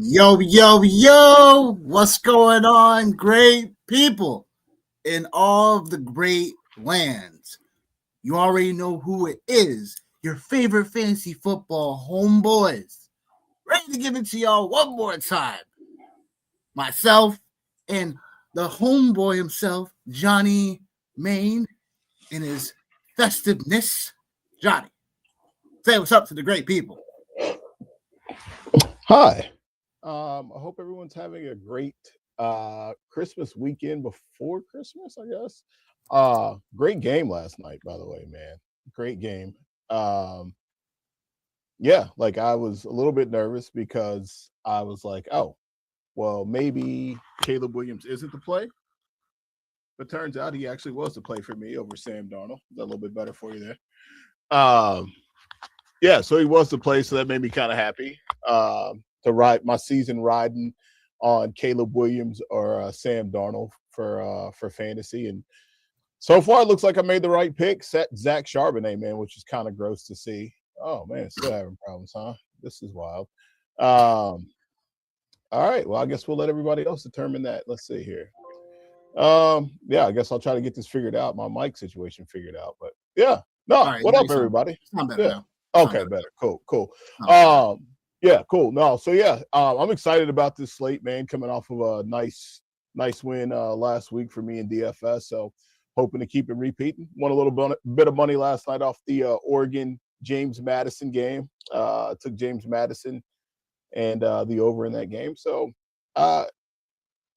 Yo, yo, yo, what's going on, great people in all of the great lands? You already know who it is. Your favorite fantasy football homeboys. Ready to give it to y'all one more time. Myself and the homeboy himself, Johnny Main, in his festiveness. Johnny, say what's up to the great people. Hi. I hope everyone's having a great Christmas weekend before Christmas, I guess. Great game last night, by the way, man. Great game. Yeah, like I was a little bit nervous because I was like, oh, well, maybe Caleb Williams isn't the play. But turns out he actually was the play for me over Sam Darnold. Is that a little bit better for you there? Yeah, so he was the play, so that made me kind of happy to ride my season riding on Caleb Williams or Sam Darnold for fantasy. And so far, it looks like I made the right pick. Set Zach Charbonnet, man, which is kind of gross to see. Oh man, still having problems, huh? This is wild. All right, well, I guess we'll let everybody else determine that. Let's see here. Yeah, I guess I'll try to get this figured out, my mic situation figured out. But yeah, no, Right, what up, everybody? It's not better yeah. now. Okay, better. Cool. Yeah, cool. No, so yeah, I'm excited about this slate, man. Coming off of a nice win last week for me in DFS. So hoping to keep it repeating. Won a little bit of money last night off the Oregon James Madison game. Took James Madison and the over in that game. So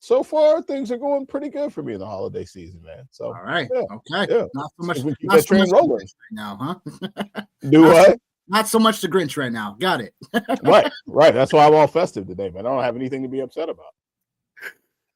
so far things are going pretty good for me in the holiday season, man. So all right, yeah, okay. yeah. Not so much. We keep Not that so train much rolling right now, huh? Do what? Not so much the Grinch right now. Got it. Right. That's why I'm all festive today, man. I don't have anything to be upset about.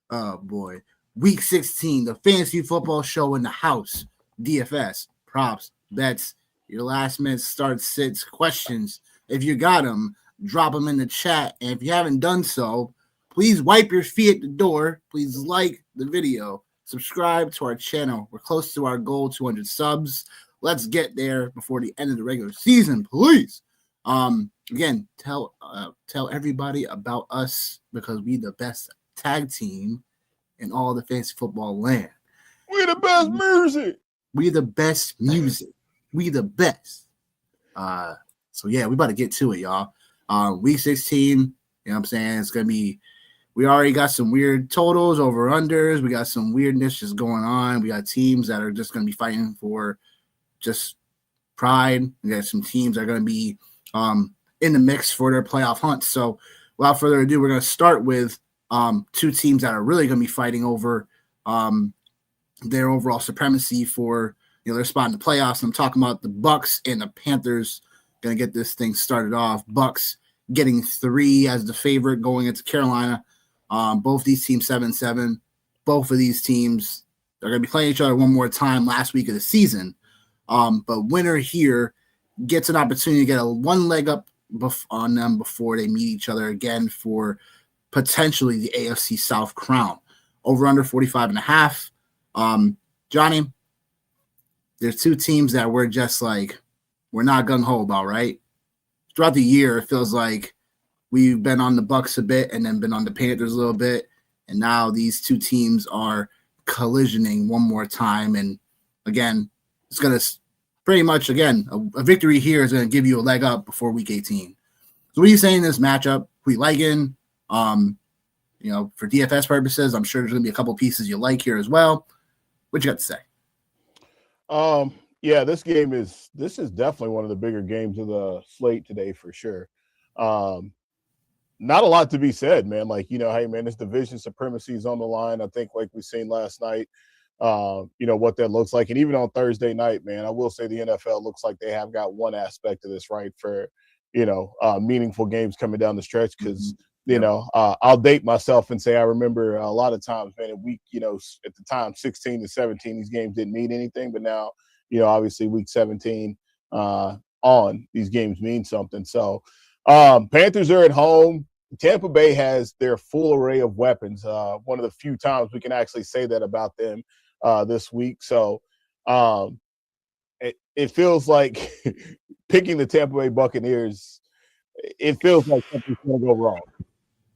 Oh boy, Week 16, the fantasy football show in the house. DFS props, bets, your last minute start sits, questions. If you got them, drop them in the chat. And if you haven't done so, please wipe your feet at the door. Please like the video. Subscribe to our channel. We're close to our goal, 200 subs. Let's get there before the end of the regular season, please. Again, tell everybody about us because we the best tag team in all the fantasy football land. We the best music. We the best music. We the best. So yeah, we about to get to it, y'all. Week 16, you know what I'm saying? It's gonna be. We already got some weird totals, over unders. We got some weirdness just going on. We got teams that are just gonna be fighting for just pride. We got some teams that are going to be in the mix for their playoff hunt. So without further ado, we're going to start with two teams that are really going to be fighting over their overall supremacy for their spot in the playoffs. I'm talking about the Bucks and the Panthers. Going to get this thing started off. Bucks getting 3 as the favorite going into Carolina. Both these teams 7-7. Both of these teams are going to be playing each other one more time last week of the season. But winner here gets an opportunity to get one leg up on them before they meet each other again for potentially the AFC South crown. Over under 45.5. Johnny, there's two teams that we're just like, we're not gung-ho about, right? Throughout the year, it feels like we've been on the Bucks a bit and then been on the Panthers a little bit. And now these two teams are collisioning one more time. And again, it's going to pretty much, again, a victory here is going to give you a leg up before week 18. So what are you saying in this matchup? Who you liking? For DFS purposes, I'm sure there's going to be a couple pieces you like here as well. What you got to say? Yeah, this is definitely one of the bigger games of the slate today for sure. Not a lot to be said, man. Like, hey, man, this division supremacy is on the line. I think like we seen last night. What that looks like. And even on Thursday night, man, I will say the NFL looks like they have got one aspect of this right for, meaningful games coming down the stretch because, I'll date myself and say I remember a lot of times, man, in week, at the time, 16 to 17, these games didn't mean anything. But now, obviously week 17 on, these games mean something. So Panthers are at home. Tampa Bay has their full array of weapons. One of the few times we can actually say that about them this week. So it feels like picking the Tampa Bay Buccaneers, it feels like something's going to go wrong.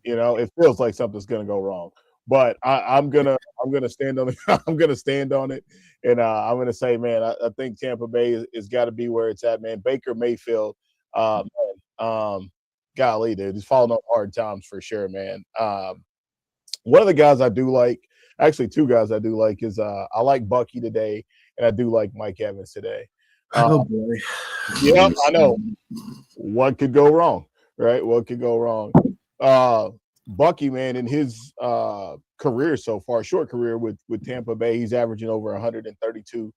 it feels like something's gonna go wrong. But I'm gonna stand on it. I'm gonna stand on it, and I'm gonna say, man, I think Tampa Bay is got to be where it's at, man. Baker Mayfield, golly, dude, he's falling on hard times for sure, man. One of the guys I do like, actually, two guys I do like is I like Bucky today, and I do like Mike Evans today. Oh boy. Yeah, I know. What could go wrong, right? What could go wrong? Bucky, man, in his career so far, short career with Tampa Bay, he's averaging over 132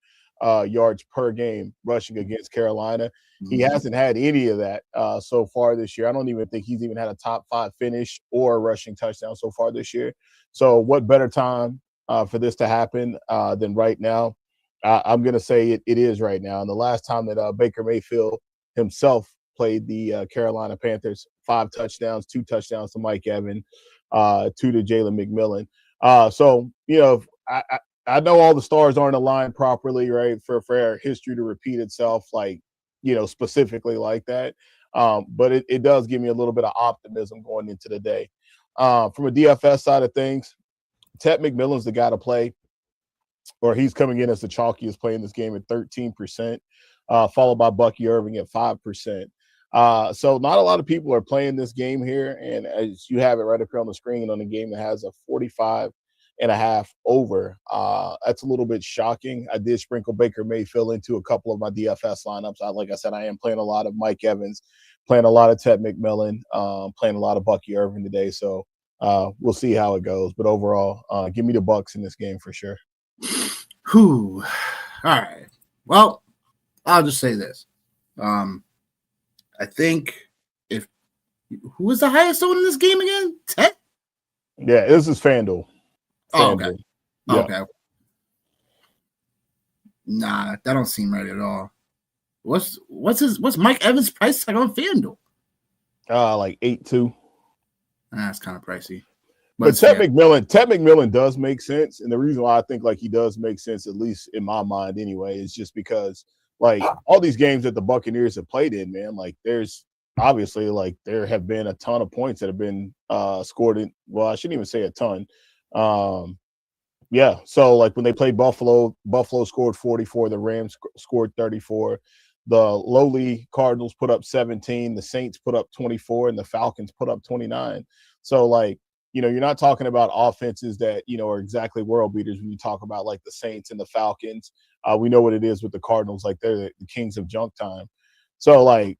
yards per game rushing against Carolina. He hasn't had any of that so far this year. I don't even think he's even had a top 5 finish or a rushing touchdown so far this year. So what better time for this to happen than right now? I'm going to say it is right now. And the last time that Baker Mayfield himself played the Carolina Panthers, 5 touchdowns, 2 touchdowns to Mike Evans, 2 to Jalen McMillan. So, I know all the stars aren't aligned properly, right, for our history to repeat itself, like, specifically like that. But it does give me a little bit of optimism going into the day. From a DFS side of things, Ted McMillan's the guy to play, or he's coming in as the chalkiest play in this game at 13%, followed by Bucky Irving at 5%. So not a lot of people are playing this game here, and as you have it right up here on the screen on the game that has a 45.5 over, that's a little bit shocking. I did sprinkle Baker Mayfield into a couple of my DFS lineups. Like I said, I am playing a lot of Mike Evans, playing a lot of Ted McMillan, playing a lot of Bucky Irving today. So we'll see how it goes. But overall, give me the Bucks in this game for sure. Whew. All right. Well, I'll just say this. I think who was the highest owned in this game again? Ted? Yeah, this is FanDuel. Oh, okay. Yeah. Okay. Nah, that don't seem right at all. What's Mike Evans' price tag on FanDuel? Like 8.2. That's kind of pricey. But Ted McMillan does make sense, and the reason why I think like he does make sense, at least in my mind anyway, is just because like all these games that the Buccaneers have played in, man, like there's obviously like there have been a ton of points that have been scored in. Well, I shouldn't even say a ton. Yeah, so like when they played Buffalo scored 44, the Rams scored 34, the lowly Cardinals put up 17, the Saints put up 24, and the Falcons put up 29. So like, you're not talking about offenses that, are exactly world beaters when you talk about like the Saints and the Falcons. We know what it is with the Cardinals, like they're the kings of junk time. So like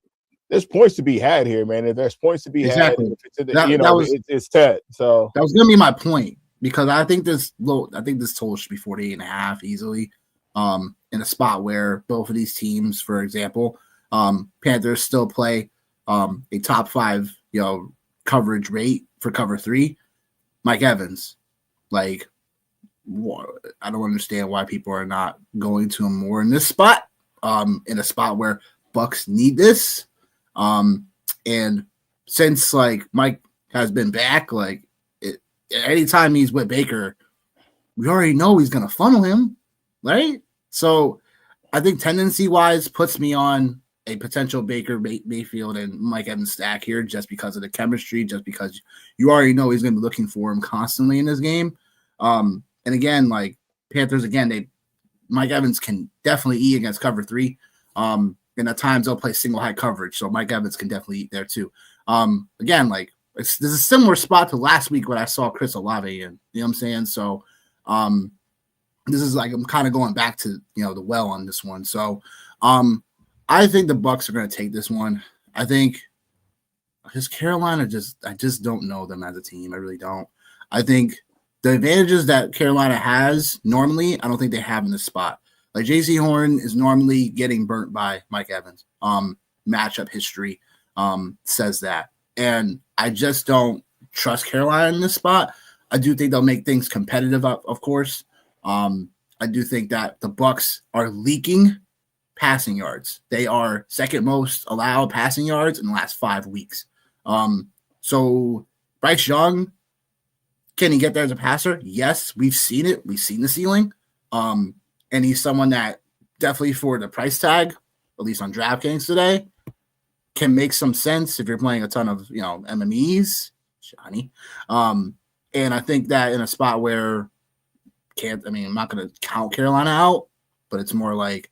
there's points to be had here, man. If there's points to be had, it's Ted. So that was gonna be my point, because I think this total should be 48.5 easily. In a spot where both of these teams, for example, Panthers still play a top 5, coverage rate for cover 3. Mike Evans, like, I don't understand why people are not going to him more in this spot, in a spot where Bucks need this. And since like Mike has been back, like anytime he's with Baker, we already know he's gonna funnel him, right? So I think tendency wise puts me on a potential Baker Mayfield and Mike Evans stack here, just because of the chemistry, just because you already know he's gonna be looking for him constantly in this game. And again, like Panthers, Mike Evans can definitely eat against cover 3. And at times they'll play single high coverage, so Mike Evans can definitely eat there too. Again, like this is a similar spot to last week when I saw Chris Olave in. You know what I'm saying? So this is like I'm kind of going back to the well on this one. So I think the Bucks are going to take this one. I think because Carolina I just don't know them as a team. I really don't. I think the advantages that Carolina has normally, I don't think they have in this spot. Like J.C. Horn is normally getting burnt by Mike Evans. Matchup history says that. And I just don't trust Carolina in this spot. I do think they'll make things competitive, of course. I do think that the Bucks are leaking passing yards. They are second most allowed passing yards in the last 5 weeks. So Bryce Young, can he get there as a passer? Yes, we've seen it. We've seen the ceiling. And he's someone that definitely for the price tag, at least on DraftKings today, can make some sense if you're playing a ton of, MMEs. Johnny. And I think that in a spot where I'm not going to count Carolina out, but it's more like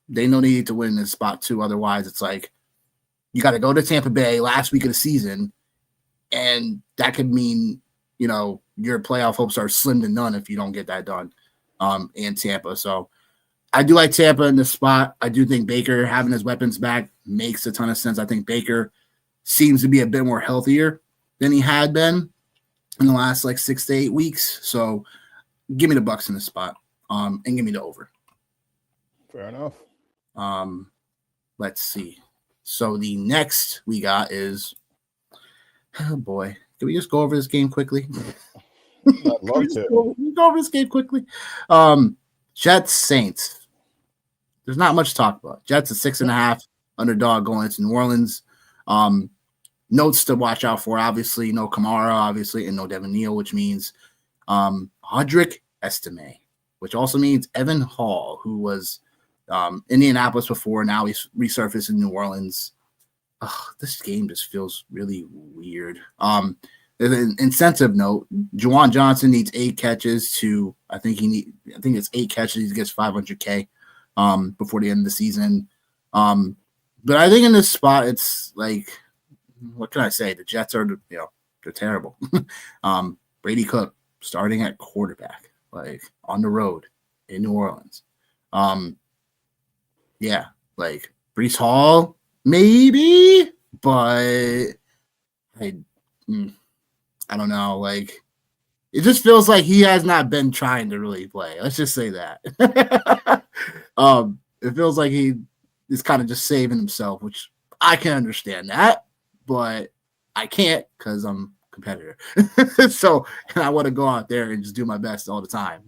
they know they need to win this spot too. Otherwise, it's like you got to go to Tampa Bay last week of the season, and that could mean, your playoff hopes are slim to none if you don't get that done in Tampa. So I do like Tampa in this spot. I do think Baker having his weapons back makes a ton of sense. I think Baker seems to be a bit more healthier than he had been in the last 6 to 8 weeks. So give me the Bucks in this spot and give me the over. Fair enough. Let's see. So the next we got is, oh boy, can we just go over this game quickly? I'd love to. Go over this game quickly. Jets Saints. There's not much to talk about. Jets a 6.5 underdog going into New Orleans. Notes to watch out for, obviously, no Kamara, obviously, and no Devin Neal, which means Audric Estime, which also means Evan Hall, who was Indianapolis before. Now he's resurfaced in New Orleans. This game just feels really weird. An incentive note: Juwan Johnson needs 8 catches to. I think it's 8 catches. He gets $500K before the end of the season. But I think in this spot, it's like, what can I say? The Jets are, they're terrible. Brady Cook starting at quarterback, on the road in New Orleans. Yeah, Breece Hall, maybe, but I don't know. It just feels like he has not been trying to really play. Let's just say that. It feels like he is kind of just saving himself, which I can understand that, but I can't because I'm a competitor. So I want to go out there and just do my best all the time.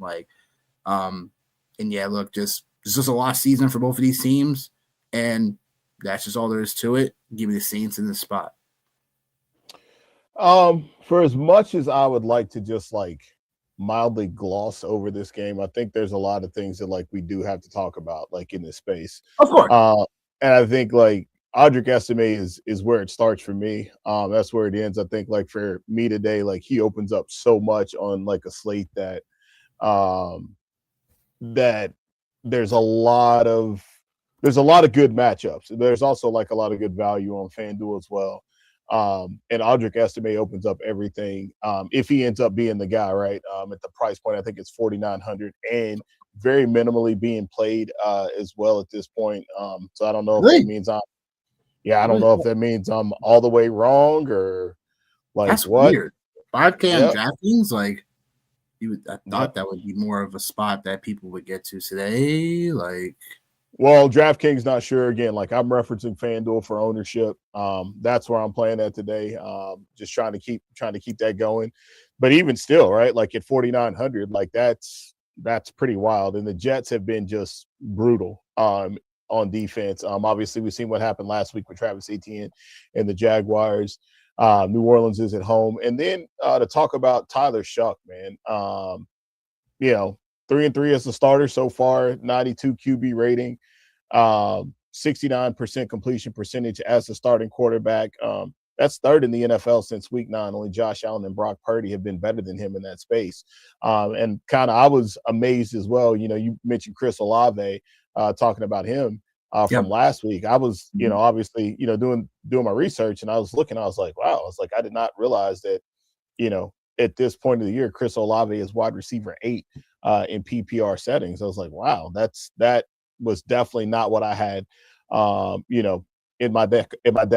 And yeah, look, it's just a lost season for both of these teams, and that's just all there is to it. Give me the Saints in this spot. For as much as I would like to just mildly gloss over this game, I think there's a lot of things that we do have to talk about in this space. Of course. And I think Audric Estime is where it starts for me. That's where it ends. I think for me today, he opens up so much on a slate that that there's a lot of good matchups. There's also a lot of good value on FanDuel as well. And Audric Estime opens up everything. If he ends up being the guy, right? At the price point, I think it's $4,900 and very minimally being played as well at this point. So I don't know if that means I don't know if that means I'm all the way wrong or that's what. Weird. 5K on DraftKings, I thought that would be more of a spot that people would get to today. Well, DraftKings not sure again. I'm referencing FanDuel for ownership. That's where I'm playing at today. Just trying to keep that going. But even still, right? At 4,900, that's pretty wild. And the Jets have been just brutal on defense. Obviously, we've seen what happened last week with Travis Etienne and the Jaguars. New Orleans is at home, and then to talk about Tyler Shuck, man. 3-3 as a starter so far, 92 QB rating, 69% completion percentage as a starting quarterback. That's third in the NFL since week 9. Only Josh Allen and Brock Purdy have been better than him in that space. And I was amazed as well. You mentioned Chris Olave, talking about him from last week. I was, obviously, doing my research, and I was looking. I was like, wow. I was like, I did not realize that, at this point of the year, Chris Olave is wide receiver 8 in PPR settings. I was like, wow, that was definitely not what I had, in my deck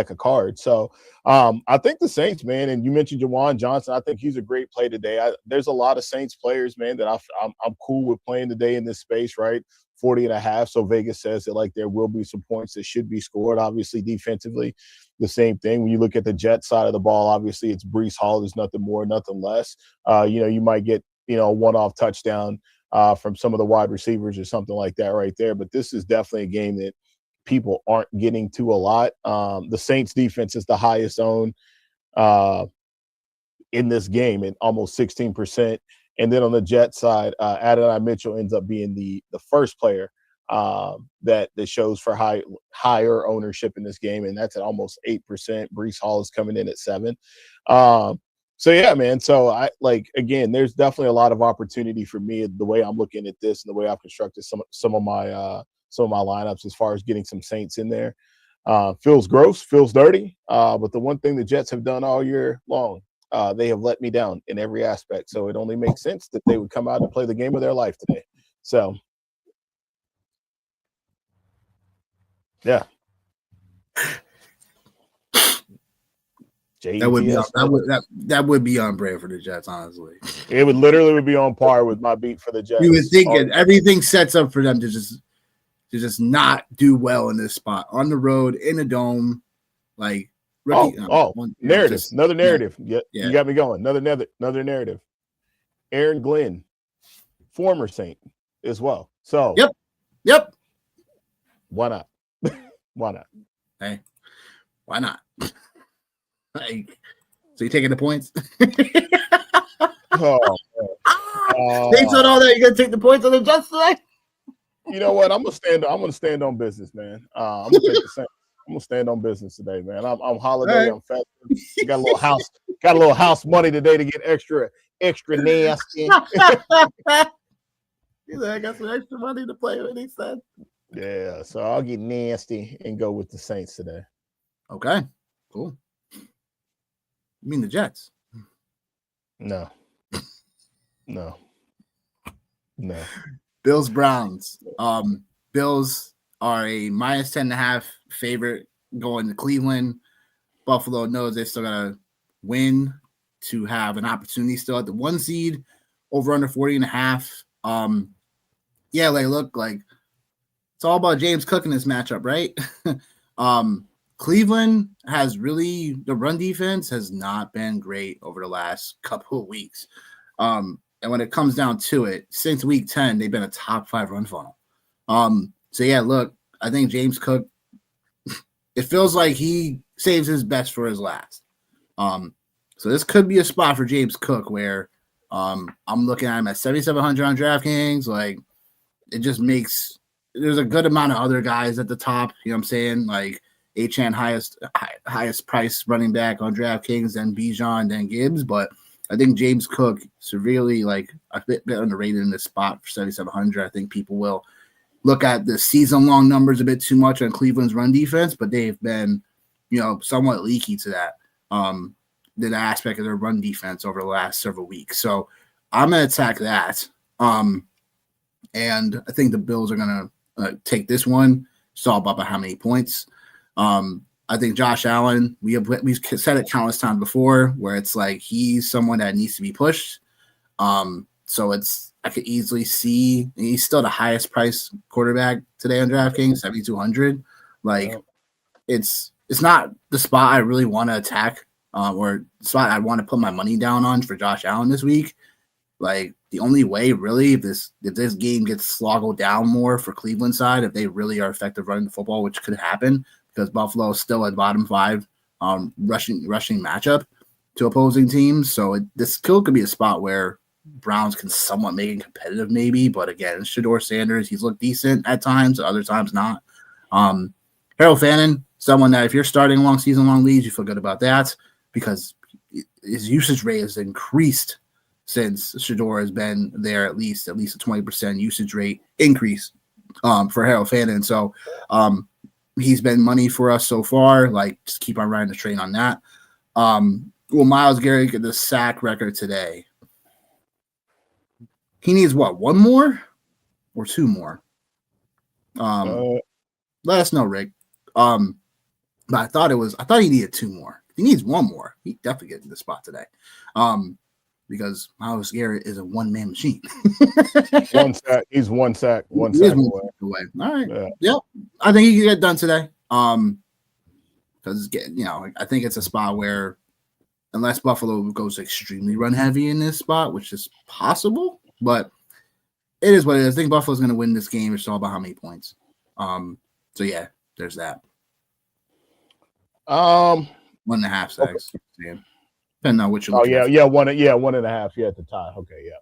of cards. So I think the Saints, man, and you mentioned Juwan Johnson. I think he's a great play today. There's a lot of Saints players, man, that I'm cool with playing today in this space, right? 40.5. So Vegas says that there will be some points that should be scored. Obviously, defensively, the same thing. When you look at the Jet side of the ball, obviously it's Breece Hall. There's nothing more, nothing less. You might get a one-off touchdown from some of the wide receivers or something like that right there. But this is definitely a game that people aren't getting to a lot. The Saints defense is the highest owned in this game at almost 16%. And then on the Jet side, Adonai Mitchell ends up being the first player that shows for higher ownership in this game, and that's at almost 8%. Breece Hall is coming in at 7%. So yeah, man. So I again, there's definitely a lot of opportunity for me the way I'm looking at this and the way I've constructed some of my lineups as far as getting some Saints in there. Feels gross, feels dirty. But the one thing the Jets have done all year long, they have let me down in every aspect. So it only makes sense that they would come out and play the game of their life today. So yeah. That would be on brand for the Jets, honestly. It would literally be on par with my beat for the Jets. You would think everything sets up for them to just not do well in this spot on the road in a dome, like narrative, another narrative. Yeah, you got me going. Another narrative. Aaron Glenn, former Saint as well. So yep. Why not? Why not? Hey, why not? Like, so you taking the points? Based on all that, you gonna take the points on the Jets today? You know what? I'm gonna stand on business, man. I'm gonna take the same. I'm gonna stand on business today, man. I'm holiday. Right. I'm festive. Got a little house money today to get extra nasty. I got some extra money to play with. He said. Yeah, so I'll get nasty and go with the Saints today. Okay, cool. You mean the Jets? No. Bills Browns. Bills are a minus 10.5 favorite going to Cleveland. Buffalo knows they still gotta win to have an opportunity still at the 1 seed. Over under 40.5. Yeah, look, it's all about James Cook in this matchup, right? Cleveland has really, the run defense has not been great over the last couple of weeks. And when it comes down to it, since week 10, they've been a top 5 run funnel. So yeah, look, I think James Cook, it feels like he saves his best for his last. So this could be a spot for James Cook where I'm looking at him at 7,700 on DraftKings. Like, it just makes, there's a good amount of other guys at the top, you know what I'm saying? Like, Achane highest price running back on DraftKings, then Bijan, then Gibbs. But I think James Cook severely a bit underrated in this spot for 7,700. I think people will look at the season-long numbers a bit too much on Cleveland's run defense, but they've been, somewhat leaky to that, the aspect of their run defense over the last several weeks. So I'm going to attack that. And I think the Bills are going to take this one. It's all about how many points. I think Josh Allen, we've said it countless times before, where it's like he's someone that needs to be pushed. So I could easily see he's still the highest price quarterback today on DraftKings, 7,200. It's not the spot I really want to attack, or the spot I want to put my money down on for Josh Allen this week. Like, the only way really, if this game gets sloggled down more for Cleveland side, if they really are effective running the football, which could happen because Buffalo is still at bottom 5 rushing matchup to opposing teams. So this still could be a spot where Browns can somewhat make it competitive maybe. But again, it's Shedeur Sanders. He's looked decent at times, other times not. Harold Fannin, someone that if you're starting along season-long leagues, you feel good about that because his usage rate has increased since Shedeur has been there, at least a 20% usage rate increase for Harold Fannin. So he's been money for us so far. Just keep on riding the train on that. Will Myles Garrett get the sack record today? He needs what, 1 more or 2 more? Let us know, Rick. But I thought he needed 2 more. If he needs 1 more, he definitely gets in the spot today. Because Myles Garrett is a one-man machine. 1 sack. He's 1 sack. One sack away. All right. Yeah. Yep. I think he can get done today. Because I think it's a spot where, unless Buffalo goes extremely run heavy in this spot, which is possible, but it is what it is. I think Buffalo's going to win this game. It's all about how many points. So yeah, there's that. 1.5 sacks. Yeah. Depending on what you're looking at. 1.5. Yeah, at the tie. Okay, yeah.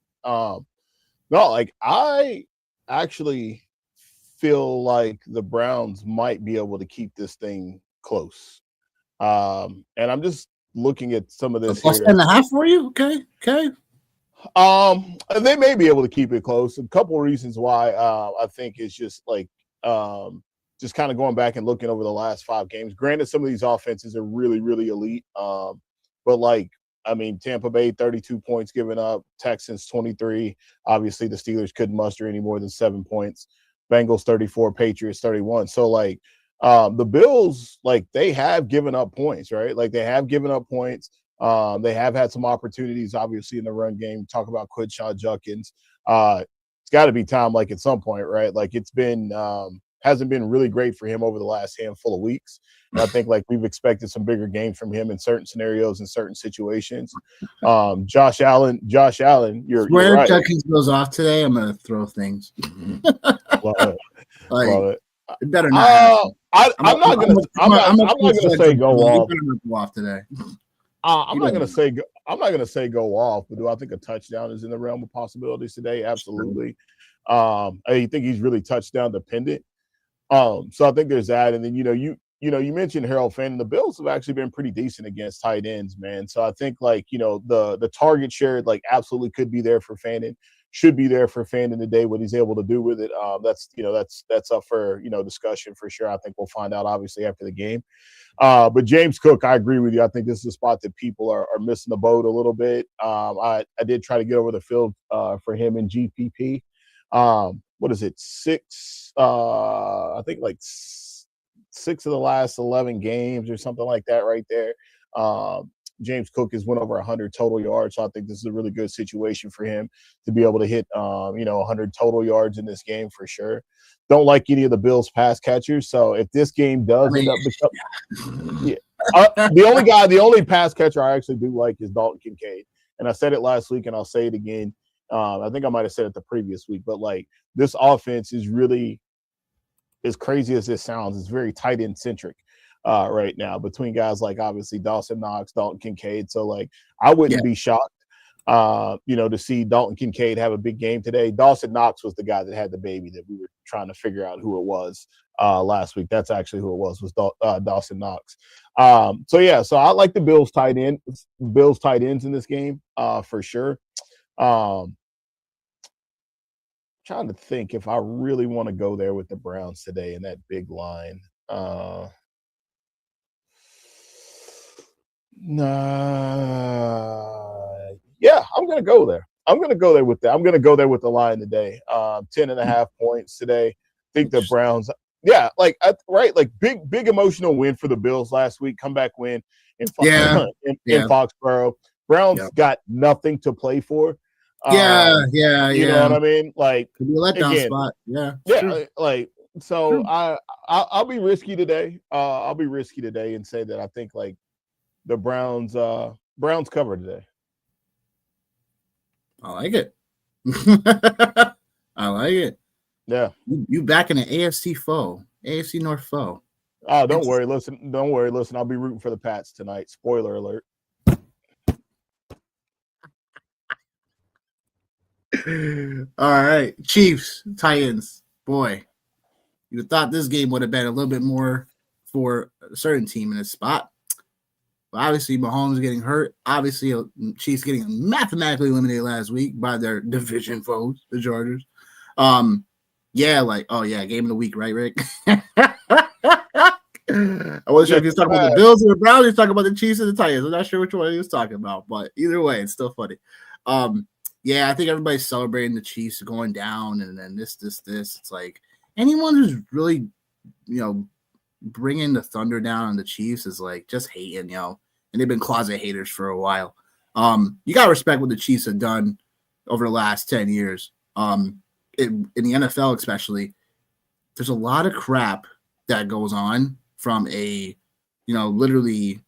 No, I actually feel like the Browns might be able to keep this thing close. And I'm just looking at some of this plus here. 10.5 for you? Okay. They may be able to keep it close. A couple of reasons why I think is just like just kind of going back and looking over the last 5 games. Granted, some of these offenses are really, really elite. But like, I mean, Tampa Bay 32 points given up, Texans 23. Obviously, the Steelers couldn't muster any more than 7 points. Bengals 34, Patriots 31. So like the Bills, like they have given up points, right? Like they have given up points. They have had some opportunities, obviously, in the run game. Talk about Quinshon Judkins. It's got to be time, like at some point, right? Like it's been hasn't been really great for him over the last handful of weeks. And I think like we've expected some bigger games from him in certain scenarios, in certain situations. Josh Allen, you're right. Judkins goes off today, I'm gonna throw things. Love it. Like, Love it. It better not. I'm not gonna say go off. Go off today. I'm not gonna say go off, but do I think a touchdown is in the realm of possibilities today? Absolutely. I think he's really touchdown dependent. So I think there's that, and then you mentioned Harold Fannin. The Bills have actually been pretty decent against tight ends, man. So I think like the target share like absolutely could be there for Fannin. Should be there for Fannin today. What he's able to do with it, that's up for discussion for sure. I think we'll find out obviously after the game. But James Cook, I agree with you. I think this is a spot that people are missing the boat a little bit. I did try to get over the field for him in GPP. What is it? 6? I think like 6 of the last 11 games or something like that right there. James Cook has went over 100 total yards, so I think this is a really good situation for him to be able to hit 100 total yards in this game for sure. Don't like any of the Bills pass catchers, so if this game does end up becoming the only pass catcher I actually do like is Dalton Kincaid. And I said it last week and I'll say it again. I think I might have said it the previous week, but like this offense is really, as crazy as this sounds, it's very tight end centric right now between guys like obviously Dawson Knox, Dalton Kincaid. So like I wouldn't be shocked, to see Dalton Kincaid have a big game today. Dawson Knox was the guy that had the baby that we were trying to figure out who it was last week. That's actually who it was Dawson Knox. So I like the Bills tight ends in this game for sure. Trying to think if I really want to go there with the Browns today in that big line. Yeah, I'm going to go there. I'm going to go there with that. I'm going to go there with the line today. 10.5 points today. I think the Browns, like big emotional win for the Bills last week. Comeback win in Foxborough. Browns got nothing to play for. You know what I mean? Like, could be a letdown spot. So I'll be risky today. I'll be risky today and say that I think like the Browns cover today. I like it. I like it. Yeah. You back in an AFC North foe. Oh, don't worry. Listen. I'll be rooting for the Pats tonight. Spoiler alert. All right. Chiefs, Titans. Boy, you thought this game would have been a little bit more for a certain team in this spot. But obviously, Mahomes getting hurt. Obviously, Chiefs getting mathematically eliminated last week by their division foes, the Chargers. Game of the week, right, Rick? I wasn't sure if he was talking about the Bills or the Browns. He was talking about the Chiefs and the Titans. I'm not sure which one he was talking about, but either way, it's still funny. I think everybody's celebrating the Chiefs going down, and then this. It's like anyone who's really, bringing the thunder down on the Chiefs is like just hating, and they've been closet haters for a while. You gotta respect what the Chiefs have done over the last 10 years. In the NFL especially, there's a lot of crap that goes on from a, literally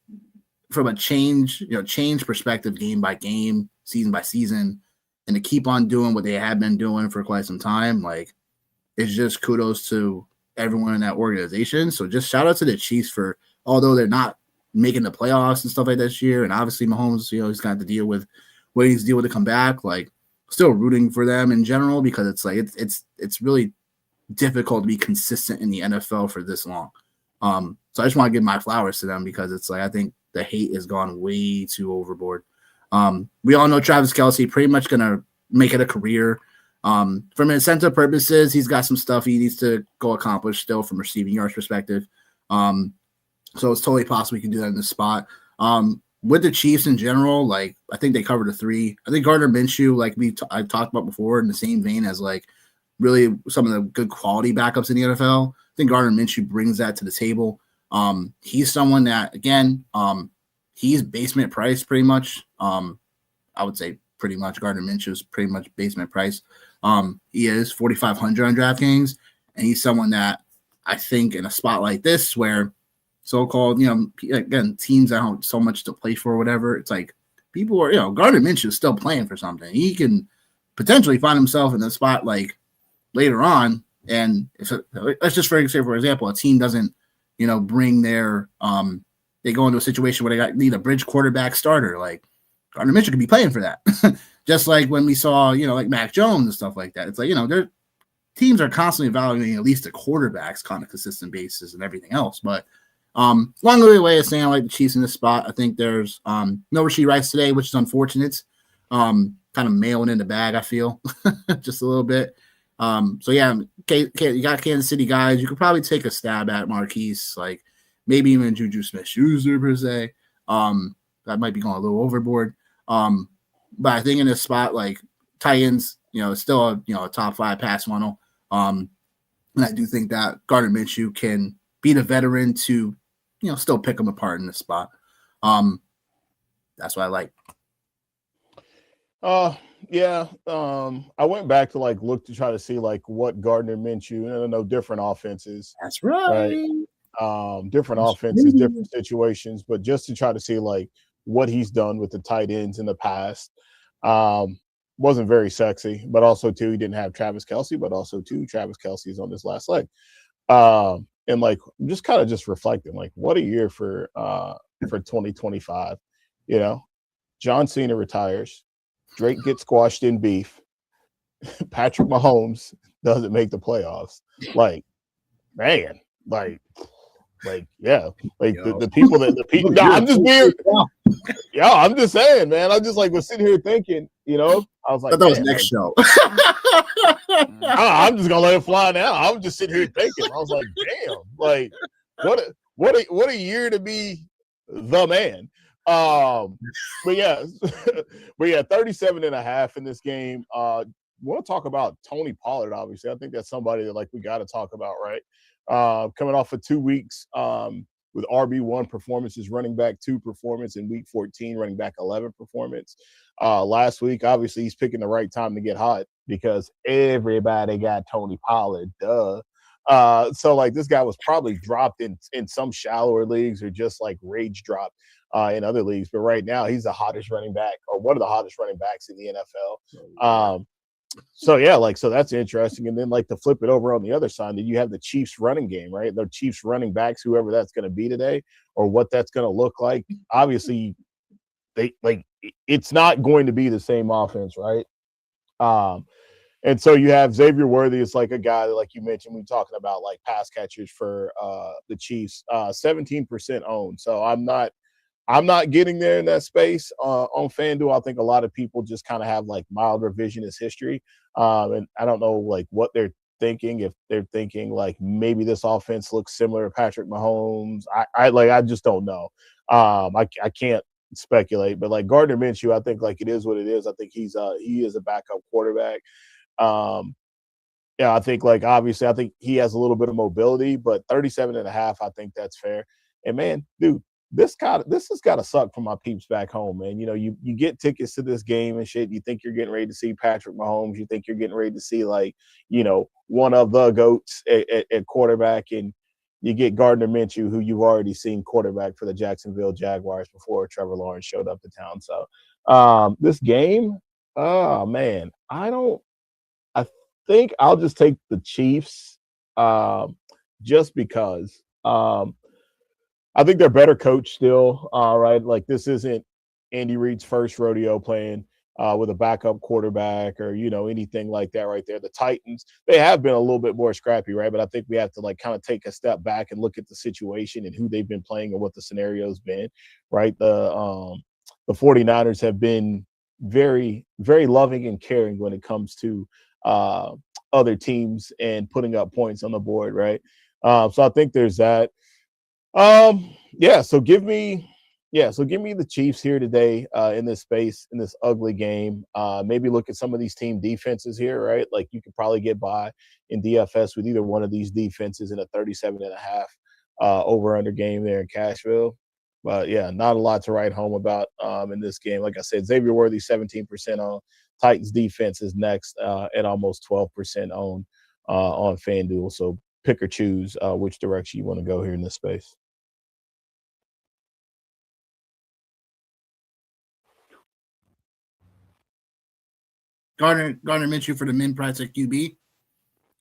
from a change perspective, game by game, season by season, and to keep on doing what they have been doing for quite some time. Like, it's just kudos to everyone in that organization. So just shout out to the Chiefs for, although they're not making the playoffs and stuff like that this year, and obviously Mahomes, he's got to deal with what he needs to deal with to come back. Like, still rooting for them in general because it's like it's really difficult to be consistent in the NFL for this long. So I just want to give my flowers to them because it's like I think the hate has gone way too overboard. We all know Travis Kelce pretty much going to make it a career. From incentive purposes, he's got some stuff he needs to go accomplish still from receiving yards perspective. So it's totally possible he can do that in this spot. With the Chiefs in general, like I think they covered a 3. I think Gardner Minshew, like I've talked about before, in the same vein as like really some of the good quality backups in the NFL. I think Gardner Minshew brings that to the table. He's someone that, again, he's basement price pretty much. I would say pretty much Gardner Minshew is pretty much basement price. He is 4,500 on DraftKings, and he's someone that I think in a spot like this where so-called, again, teams that have so much to play for or whatever, it's like people are, Gardner Minshew is still playing for something. He can potentially find himself in a spot like later on. And let's just say, for example, a team doesn't, bring their they go into a situation where they need a bridge quarterback starter. Like Gardner Minshew could be playing for that. Just like when we saw, like Mac Jones and stuff like that. It's like, their teams are constantly evaluating at least the quarterbacks kind of consistent basis and everything else. But long way of saying I like the Chiefs in this spot. I think there's no Rashee Rice today, which is unfortunate. Kind of mailing in the bag, I feel, just a little bit. So yeah, you got Kansas City guys. You could probably take a stab at Marquise, like maybe even Juju Smith-Schuster per se. That might be going a little overboard. But I think in this spot, like Titans, it's still a top 5 pass funnel. And I do think that Gardner Minshew can be the veteran to, still pick them apart in this spot. That's what I like. Yeah. I went back to look to try to see what Gardner Minshew, and different offenses. That's right. Different offenses, different situations, but just to try to see what he's done with the tight ends in the past. Wasn't very sexy, but also too, he didn't have Travis Kelce, but also too, Travis Kelce is on this last leg. And I'm just kind of just reflecting, what a year for 2025. John Cena retires, Drake gets squashed in beef, Patrick Mahomes doesn't make the playoffs. The people. No, I'm just being. Yeah, I'm just saying, man. I just was sitting here thinking, I was like, that was next show. I'm just gonna let it fly now. I was just sitting here thinking. I was like, damn, what a year to be the man. But yeah, 37.5 in this game. Want to talk about Tony Pollard? Obviously, I think that's somebody that we got to talk about, right? Coming off of 2 weeks with RB1 performances, running back 2 performance, in week 14, running back 11 performance. Last week, obviously, he's picking the right time to get hot because everybody got Tony Pollard. Duh. So this guy was probably dropped in some shallower leagues or just rage dropped in other leagues. But right now, he's the hottest running back, or one of the hottest running backs in the NFL. So yeah, so that's interesting. And then to flip it over on the other side, then you have the Chiefs running game, right? The Chiefs running backs, whoever that's going to be today, or what that's going to look like. Obviously, it's not going to be the same offense, right? And so you have Xavier Worthy. It's a guy that, you mentioned, we're talking about pass catchers for the Chiefs, 17% owned. So I'm not getting there in that space on FanDuel. I think a lot of people just kind of have mild revisionist history. And I don't know what they're thinking, if they're thinking maybe this offense looks similar to Patrick Mahomes. I just don't know. I can't speculate, but Gardner Minshew, I think it is what it is. I think he is a backup quarterback. Yeah, I think obviously I think he has a little bit of mobility, but 37.5, I think that's fair. And man, dude, this has got to suck for my peeps back home, man. You get tickets to this game and shit. You think you're getting ready to see Patrick Mahomes. You think you're getting ready to see one of the GOATs at quarterback, and you get Gardner Minshew, who you've already seen quarterback for the Jacksonville Jaguars before Trevor Lawrence showed up to town. So this game, oh man, I think I'll just take the Chiefs just because. I think they're better coached still, right? This isn't Andy Reid's first rodeo playing with a backup quarterback or, anything like that right there. The Titans, they have been a little bit more scrappy, right? But I think we have to kind of take a step back and look at the situation and who they've been playing and what the scenario's been, right? The 49ers have been very, very loving and caring when it comes to other teams and putting up points on the board, right? So I think there's that. Yeah, so give me the Chiefs here today in this space, in this ugly game. Maybe look at some of these team defenses here, right? Like you could probably get by in DFS with either one of these defenses in a 37.5 over under game there in Cashville. But yeah, not a lot to write home about in this game. Like I said, Xavier Worthy 17% on. Titans defense is next at almost 12% on FanDuel. So pick or choose which direction you want to go here in this space. Gardner Minshew for the min price at QB.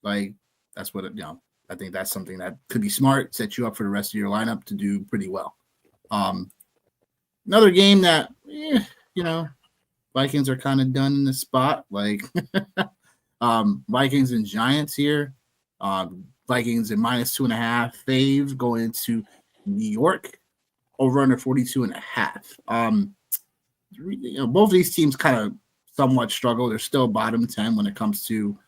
Like, that's what I think that's something that could be smart, set you up for the rest of your lineup to do pretty well. Another game that, Vikings are kind of done in this spot. Like, Vikings and Giants here. Vikings at -2.5 faves going into New York, over under 42.5. Both of these teams kind of somewhat struggle. They're still bottom 10 when it comes to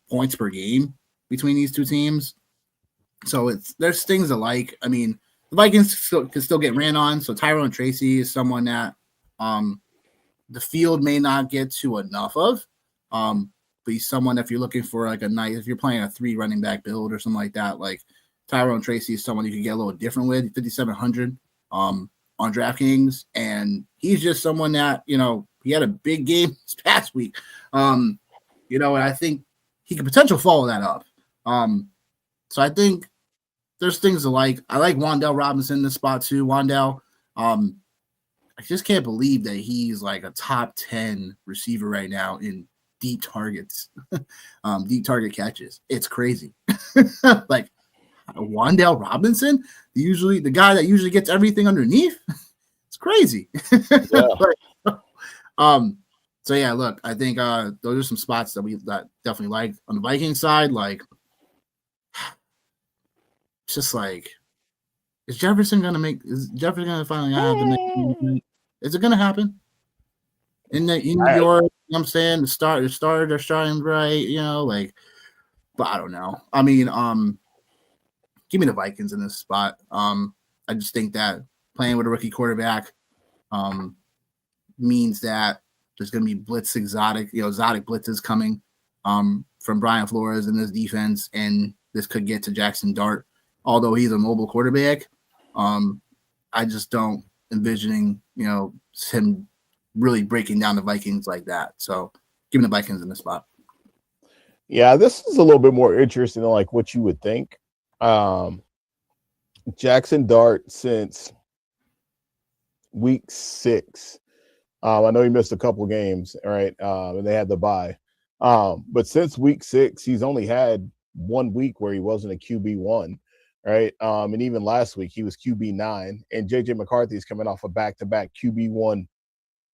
points per game between these two teams. So there's things alike. I mean, the Vikings can still get ran on. So Tyrone Tracy is someone that the field may not get to enough of. But he's someone, if you're looking for if you're playing a 3 running back build or something like that, like Tyrone Tracy is someone you can get a little different with, 5,700 on DraftKings. And he's just someone that, he had a big game this past week. And I think he could potentially follow that up. So I think there's things to like. I like Wan'Dale Robinson in this spot too. Wan'Dale, I just can't believe that he's like a top 10 receiver right now in deep targets, deep target catches. It's crazy. Like Wan'Dale Robinson, the guy that usually gets everything underneath. It's crazy. Yeah. So yeah, look, I think those are some spots that definitely like on the Viking side. Like, just like, is Jefferson gonna finally happen? Is it gonna happen? In New York, I'm saying the starters are starting right, but I don't know. I mean, give me the Vikings in this spot. I just think that playing with a rookie quarterback means that there's going to be exotic blitzes coming from Brian Flores in this defense, and this could get to Jackson Dart. Although he's a mobile quarterback, I just don't envisioning him really breaking down the Vikings like that. So give me the Vikings in this spot. Yeah, this is a little bit more interesting than like what you would think. Jackson Dart since week 6. I know he missed a couple games, right? And they had the bye. But since week 6, he's only had 1 week where he wasn't a QB1, right? And even last week, he was QB9. And J.J. McCarthy is coming off a back-to-back QB1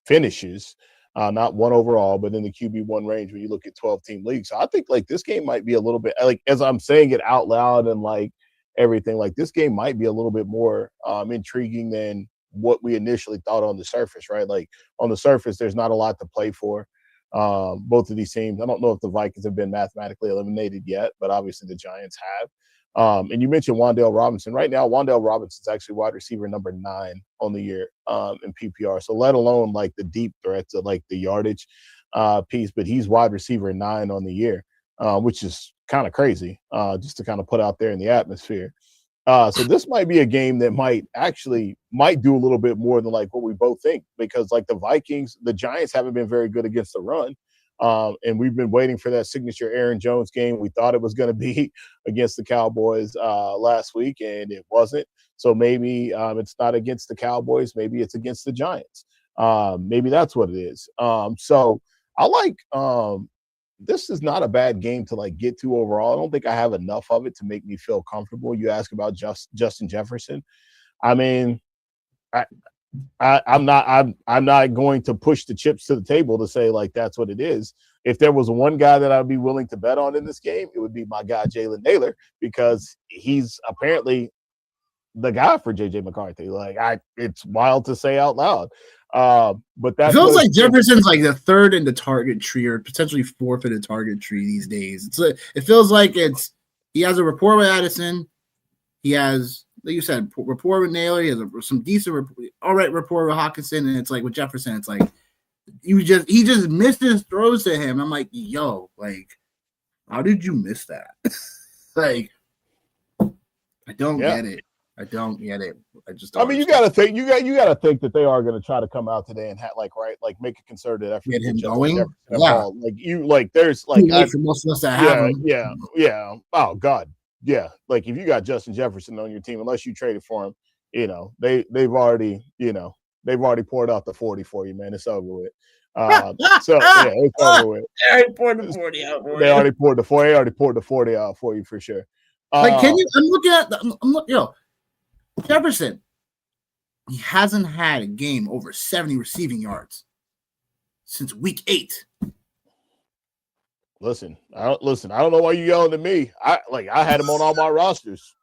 finishes, not one overall, but in the QB1 range when you look at 12-team leagues. So I think, like, this game might be a little bit, like, as I'm saying it out loud and, like, everything, like, this game might be a little bit more intriguing than what we initially thought on the surface, right? Like, on the surface, there's not a lot to play for. Both of these teams, I don't know if the Vikings have been mathematically eliminated yet, but obviously the Giants have. And you mentioned Wan'Dale Robinson. Right now, Wan'Dale Robinson is actually wide receiver number 9 on the year in PPR. So let alone like the deep threats of like the yardage piece, but he's wide receiver 9 on the year, which is kind of crazy just to kind of put out there in the atmosphere. So this might be a game that might do a little bit more than like what we both think, because like the Giants haven't been very good against the run. And we've been waiting for that signature Aaron Jones game. We thought it was going to be against the Cowboys last week, and it wasn't. So maybe it's not against the Cowboys. Maybe it's against the Giants. Maybe that's what it is. So I like this is not a bad game to like get to overall. I don't think I have enough of it to make me feel comfortable. You ask about Justin Jefferson. I mean, I'm not going to push the chips to the table to say like that's what it is. If there was one guy that I'd be willing to bet on in this game, it would be my guy Jalen Naylor, because he's apparently the guy for JJ McCarthy. It's wild to say out loud. But that it feels like Jefferson's like the third in the target tree, or potentially fourth in the target tree these days. It feels like he has a rapport with Addison. He has, like you said, rapport with Naylor. He has some decent, all right rapport with Hawkinson, and it's like with Jefferson, it's like he just missed his throws to him. I'm like, yo, like, how did you miss that? Like, I don't get it. I don't get it. I just don't. I mean, you gotta think that they are gonna try to come out today and make a concerted effort get to him Justin going. Yeah, there's like for most of us to have him. Yeah. Oh God, yeah. Like if you got Justin Jefferson on your team, unless you traded for him, they've already poured out the 40 for you, man. It's over with. So yeah, it's over with. They already poured the 40 out for you. They already poured the 40 out for you for sure. Like, can you? I'm looking at Jefferson. He hasn't had a game over 70 receiving yards since week 8. Listen. I don't know why you yelling at me. I had him on all my rosters.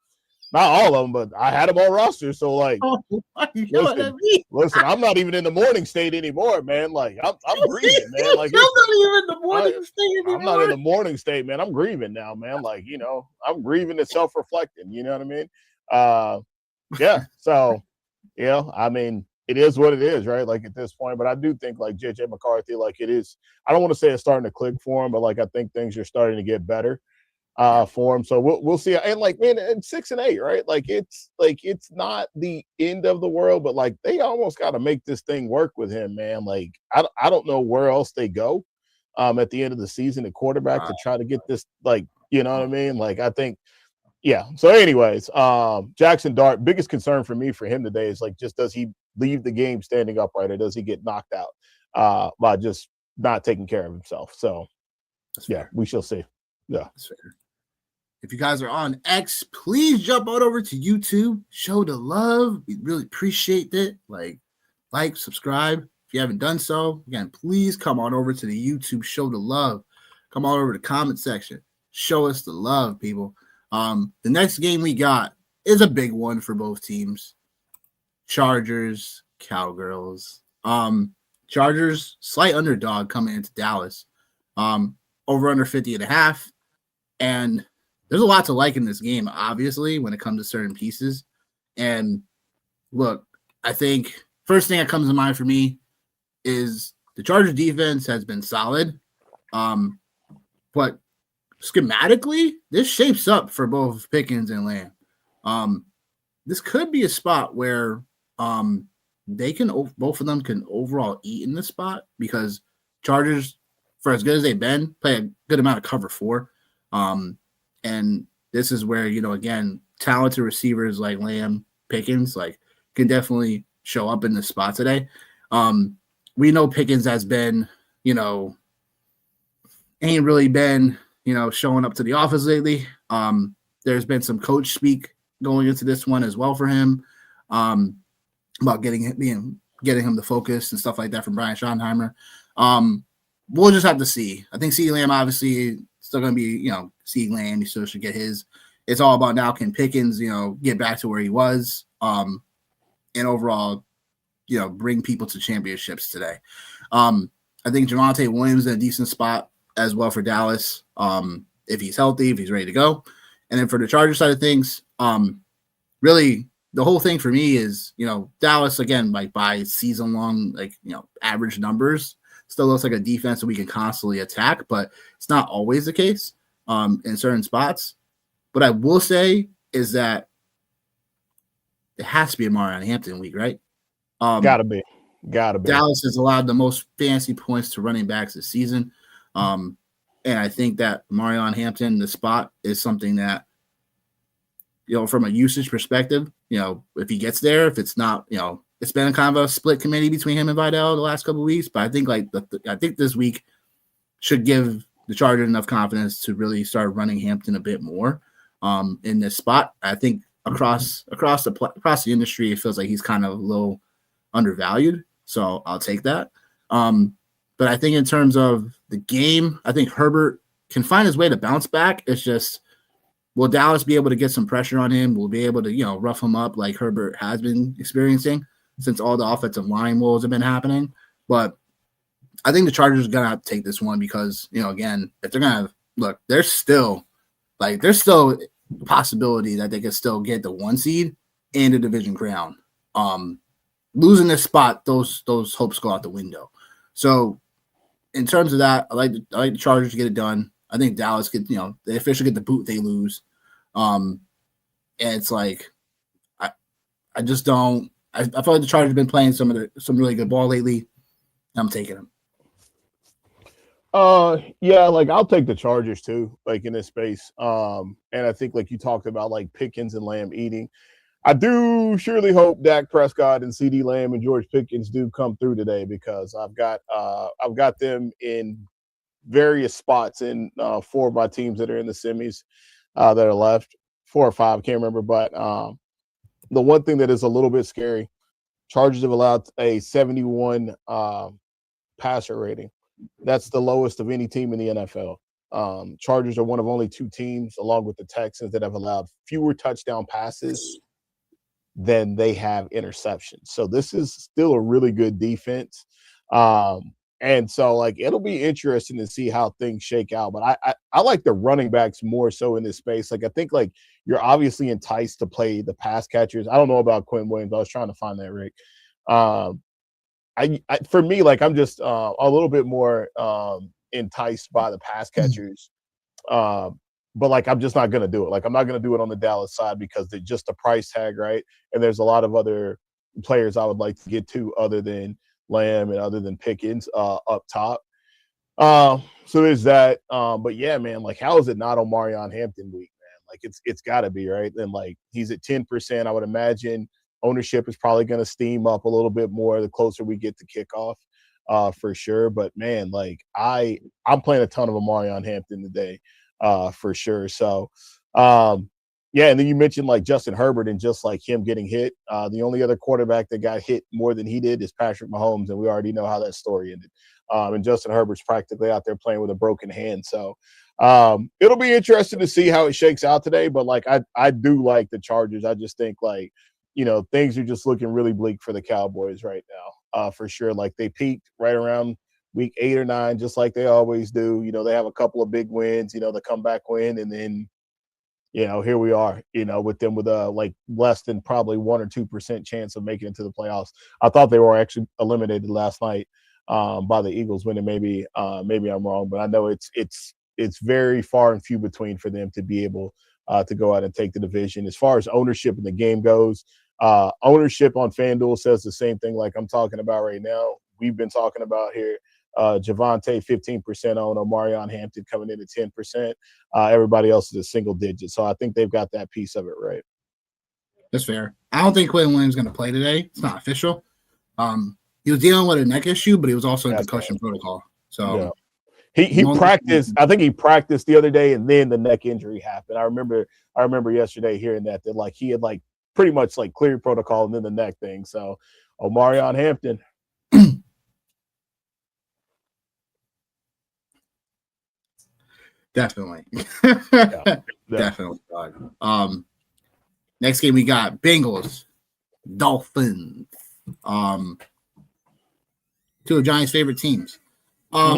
Not all of them, but I had him on rosters. So listen, I'm not even in the morning state anymore, man. Like I'm grieving, man. Like you're not even in the morning state anymore. I'm not in the morning state, man. I'm grieving now, man. Like, I'm grieving and self-reflecting. You know what I mean? Yeah. So, I mean, it is what it is, right? Like at this point, but I do think like JJ McCarthy, like it is. I don't want to say it's starting to click for him, but like I think things are starting to get better for him. So we'll see. And like, man, and 6-8, right? It's not the end of the world, but like they almost got to make this thing work with him, man. Like I don't know where else they go at the end of the season at quarterback to try to get this, like, you know what I mean? Like I think. Yeah. So anyways, Jackson Dart, biggest concern for me for him today is like, just does he leave the game standing upright, or does he get knocked out by just not taking care of himself? So we shall see. Yeah. That's fair. If you guys are on X, please jump on over to YouTube, show the love. We really appreciate it. Like, subscribe. If you haven't done so, again, please come on over to the YouTube, show the love. Come on over to the comment section. Show us the love, people. The next game we got is a big one for both teams. Chargers, Cowgirls. Chargers, slight underdog coming into Dallas. Over under 50.5. And there's a lot to like in this game, obviously, when it comes to certain pieces. And look, I think first thing that comes to mind for me is the Chargers defense has been solid. But schematically, this shapes up for both Pickens and Lamb. This could be a spot where they can both of them can overall eat in this spot, because Chargers, for as good as they've been, play a good amount of cover 4. And this is where, again, talented receivers like Lamb, Pickens, like, can definitely show up in this spot today. We know Pickens has been, ain't really been, showing up to the office lately. There's been some coach speak going into this one as well for him, about getting him the focus and stuff like that from Brian Schottenheimer. We'll just have to see. I think CeeDee Lamb obviously still going to be, CeeDee Lamb. He still should get his. It's all about now, can Pickens, get back to where he was, and overall, bring people to championships today. I think Javonte Williams in a decent spot as well for Dallas, if he's healthy, if he's ready to go. And then for the Chargers side of things, really the whole thing for me is, Dallas, again, like by season long, average numbers, still looks like a defense that we can constantly attack, but it's not always the case in certain spots. But I will say is that it has to be a Marion Hampton week, right? Gotta be. Dallas has allowed the most fantasy points to running backs this season. And I think that Marion Hampton, the spot, is something that, from a usage perspective, if he gets there, if it's not, it's been kind of a split committee between him and Vidal the last couple of weeks. But I think I think this week should give the Chargers enough confidence to really start running Hampton a bit more in this spot. I think across the industry, it feels like he's kind of a little undervalued. So I'll take that. But I think in terms of the game, I think Herbert can find his way to bounce back. It's just, will Dallas be able to get some pressure on him? Will be able to, rough him up like Herbert has been experiencing since all the offensive line woes have been happening? But I think the Chargers are going to take this one because, again, if they're going to look, there's still a possibility that they could still get the 1 seed and the division crown. Losing this spot, those hopes go out the window. So in terms of that, I like the Chargers to get it done. I think Dallas get, they officially get the boot, they lose. And it's like, I just don't. I feel like the Chargers have been playing some really good ball lately. I'm taking them. Yeah, like I'll take the Chargers too, like in this space. And I think like you talked about like Pickens and Lamb eating. I do surely hope Dak Prescott and CeeDee Lamb and George Pickens do come through today because I've got them in various spots in 4 of my teams that are in the semis that are left, 4 or 5, can't remember. But the one thing that is a little bit scary, Chargers have allowed a 71 passer rating. That's the lowest of any team in the NFL. Chargers are one of only 2 teams, along with the Texans, that have allowed fewer touchdown passes than they have interceptions. So this is still a really good defense. And so, like, it'll be interesting to see how things shake out. But I like the running backs more so in this space. Like, I think, like, you're obviously enticed to play the pass catchers. I don't know about Quinn Williams. I was trying to find that, Rick. For me, like, I'm just a little bit more enticed by the pass catchers. But, like, I'm just not going to do it. Like, I'm not going to do it on the Dallas side because they're just a price tag, right? And there's a lot of other players I would like to get to other than Lamb and other than Pickens up top. So there's that. But, yeah, man, like, how is it not on Marion Hampton week, man? Like, it's got to be, right? And, like, he's at 10%. I would imagine ownership is probably going to steam up a little bit more the closer we get to kickoff for sure. But, man, like, I'm playing a ton of Marion Hampton today. For sure. So, yeah, and then you mentioned like Justin Herbert and just like him getting hit. The only other quarterback that got hit more than he did is Patrick Mahomes, and we already know how that story ended. And Justin Herbert's practically out there playing with a broken hand. So it'll be interesting to see how it shakes out today. But like I do like the Chargers. I just think like, things are just looking really bleak for the Cowboys right now. For sure. Like they peaked right around week 8 or 9, just like they always do. They have a couple of big wins, the comeback win, and then, here we are, with them with like less than probably 1 or 2% chance of making it to the playoffs. I thought they were actually eliminated last night by the Eagles winning. Maybe I'm wrong, but I know it's very far and few between for them to be able to go out and take the division. As far as ownership in the game goes, ownership on FanDuel says the same thing like I'm talking about right now. We've been talking about here. Javonte 15% on Omarion Hampton coming in at 10%. Everybody else is a single digit. So I think they've got that piece of it right. That's fair. I don't think Quinn Williams is going to play today. It's not official. He was dealing with a neck issue, but he was also in concussion protocol. So he practiced. I think he practiced the other day, and then the neck injury happened. I remember yesterday hearing that like he had like pretty much like cleared protocol and then the neck thing. So Omarion Hampton. Definitely. Yeah. Definitely. Next game we got Bengals, Dolphins. Two of Giants' favorite teams. Man,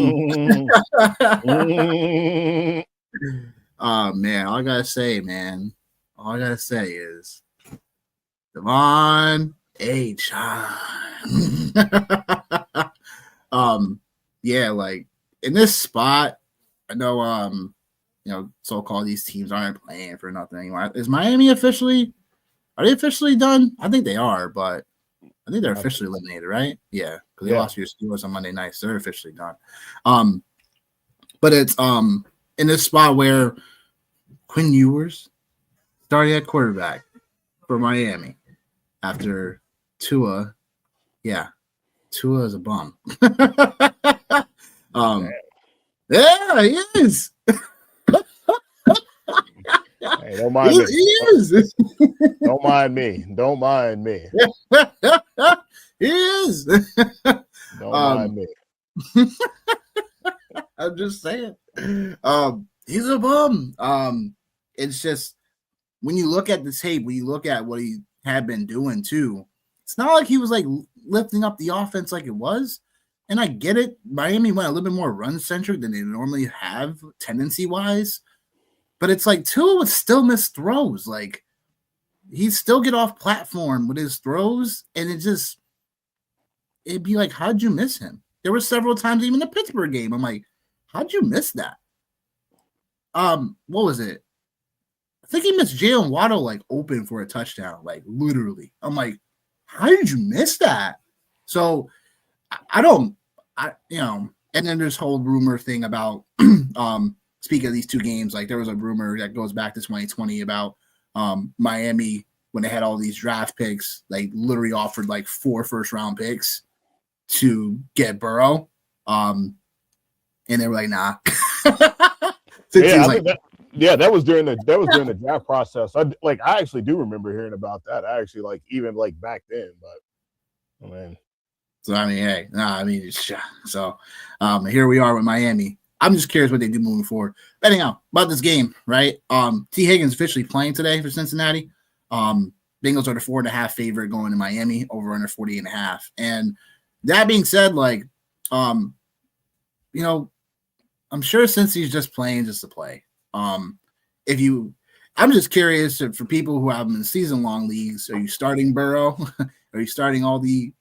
all I gotta say is Devon H. Yeah, like in this spot, I know, so-called these teams aren't playing for nothing anymore. Is Miami are they officially done? I think they are, but I think they're officially eliminated, right? Yeah, because they lost to your Steelers on Monday night, so they're officially done. But it's in this spot where Quinn Ewers starting at quarterback for Miami after Tua. Yeah, Tua is a bum. Yeah, he is. Hey, don't mind me. He is. Don't mind me. Don't mind me. He is. Don't mind me. I'm just saying. He's a bum. It's just when you look at the tape, when you look at what he had been doing too, it's not like he was like lifting up the offense like it was. And I get it. Miami went a little bit more run centric than they normally have tendency wise, but it's like Tua would still miss throws. Like he'd still get off platform with his throws, and it'd be like, how'd you miss him? There were several times, even the Pittsburgh game. I'm like, how'd you miss that? What was it? I think he missed Jalen Waddle like open for a touchdown, like literally. I'm like, how did you miss that? So and then there's whole rumor thing about speaking of these two games, like there was a rumor that goes back to 2020 about Miami when they had all these draft picks, like literally offered like 4 first-round picks to get Burrow. And they were like, nah. That was during the draft process. I actually do remember hearing about that. I actually even back then, but man. So here we are with Miami. I'm just curious what they do moving forward. But anyhow, about this game, right? T. Higgins officially playing today for Cincinnati. Bengals are the 4.5 favorite going to Miami over under 40.5. And that being said, I'm sure since he's just playing just to play. I'm just curious for people who have them in season-long leagues, are you starting Burrow? Are you starting all the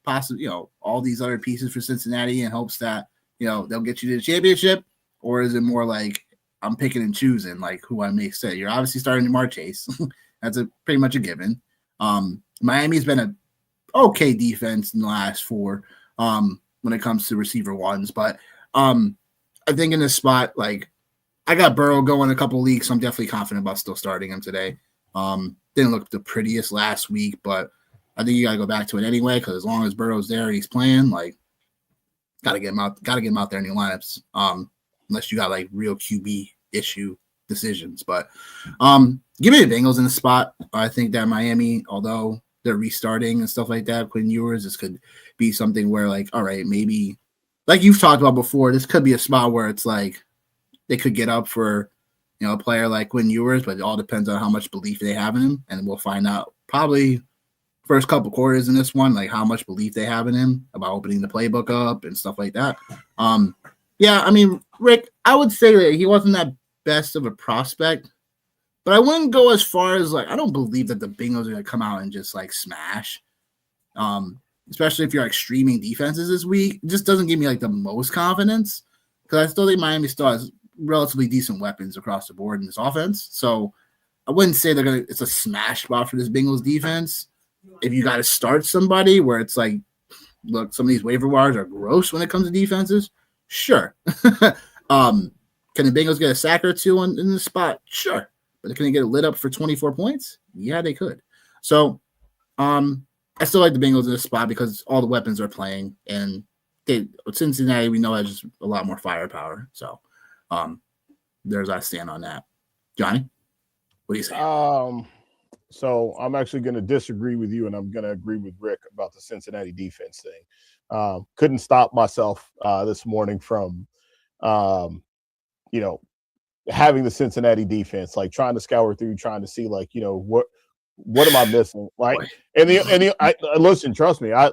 all these other pieces for Cincinnati in hopes that, they'll get you to the championship? Or is it more like I'm picking and choosing like who I may say? You're obviously starting Jamar Chase. That's pretty much a given. Miami's been a okay defense in the last 4 when it comes to receiver ones. But I think in this spot, I got Burrow going a couple of leagues, so I'm definitely confident about still starting him today. Didn't look the prettiest last week, but I think you got to go back to it anyway because as long as Burrow's there and he's playing, got to get him out there in the lineups. Unless you got real QB issue decisions, but give me the Bengals in the spot. I think that Miami, although they're restarting and stuff like that, Quinn Ewers, this could be something where all right, maybe like you've talked about before, this could be a spot where it's they could get up for a player like Quinn Ewers, but it all depends on how much belief they have in him, and we'll find out probably first couple quarters in this one, how much belief they have in him about opening the playbook up and stuff like that. Yeah, I mean, Rick, I would say that he wasn't that best of a prospect, but I wouldn't go as far as I don't believe that the Bengals are going to come out and just smash. Especially if you're streaming defenses this week, it just doesn't give me the most confidence because I still think Miami still has relatively decent weapons across the board in this offense. So I wouldn't say it's a smash spot for this Bengals defense. If you got to start somebody where it's look, some of these waiver wires are gross when it comes to defenses. Sure. Can the Bengals get a sack or two in the spot? Sure. But can they get it lit up for 24 points? Yeah, they could. So I still like the Bengals in this spot because all the weapons are playing, and Cincinnati, we know, has just a lot more firepower. So there's I stand on that. Johnny, what do you say? So I'm actually going to disagree with you, and I'm going to agree with Rick about the Cincinnati defense thing. Couldn't stop myself this morning from, having the Cincinnati defense, trying to scour through, trying to see, what am I missing? Listen, trust me. I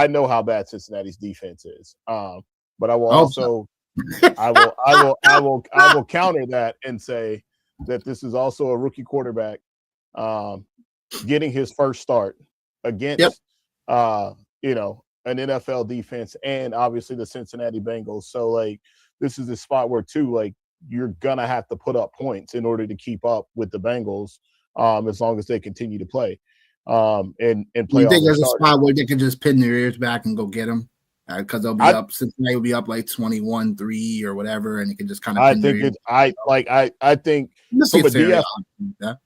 know how bad Cincinnati's defense is. But I will also, I will counter that and say that this is also a rookie quarterback getting his first start against, an NFL defense and obviously the Cincinnati Bengals. So this is a spot where you're gonna have to put up points in order to keep up with the Bengals as long as they continue to play and play. You think there's a spot where they can just pin their ears back and go get them because they'll be up. Cincinnati will be up 21-3 or whatever, and it can just kind of. I think from a DFS.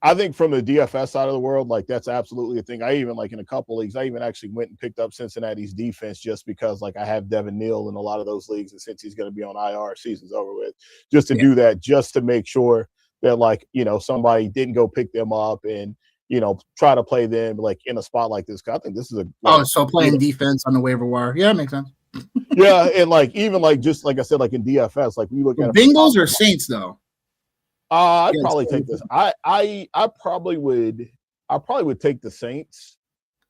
I think from the DFS side of the world, that's absolutely a thing. I even in a couple leagues, I even actually went and picked up Cincinnati's defense just because I have Devin Neal in a lot of those leagues, and since he's going to be on IR, season's over with, just to do that, just to make sure that somebody didn't go pick them up and try to play them like in a spot like this. Cause I think this is so playing defense on the waiver wire. Yeah, makes sense. Yeah, and like even like just like I said, like in DFS, like we look at Bengals or Saints though. I'd probably take this. I probably would take the Saints.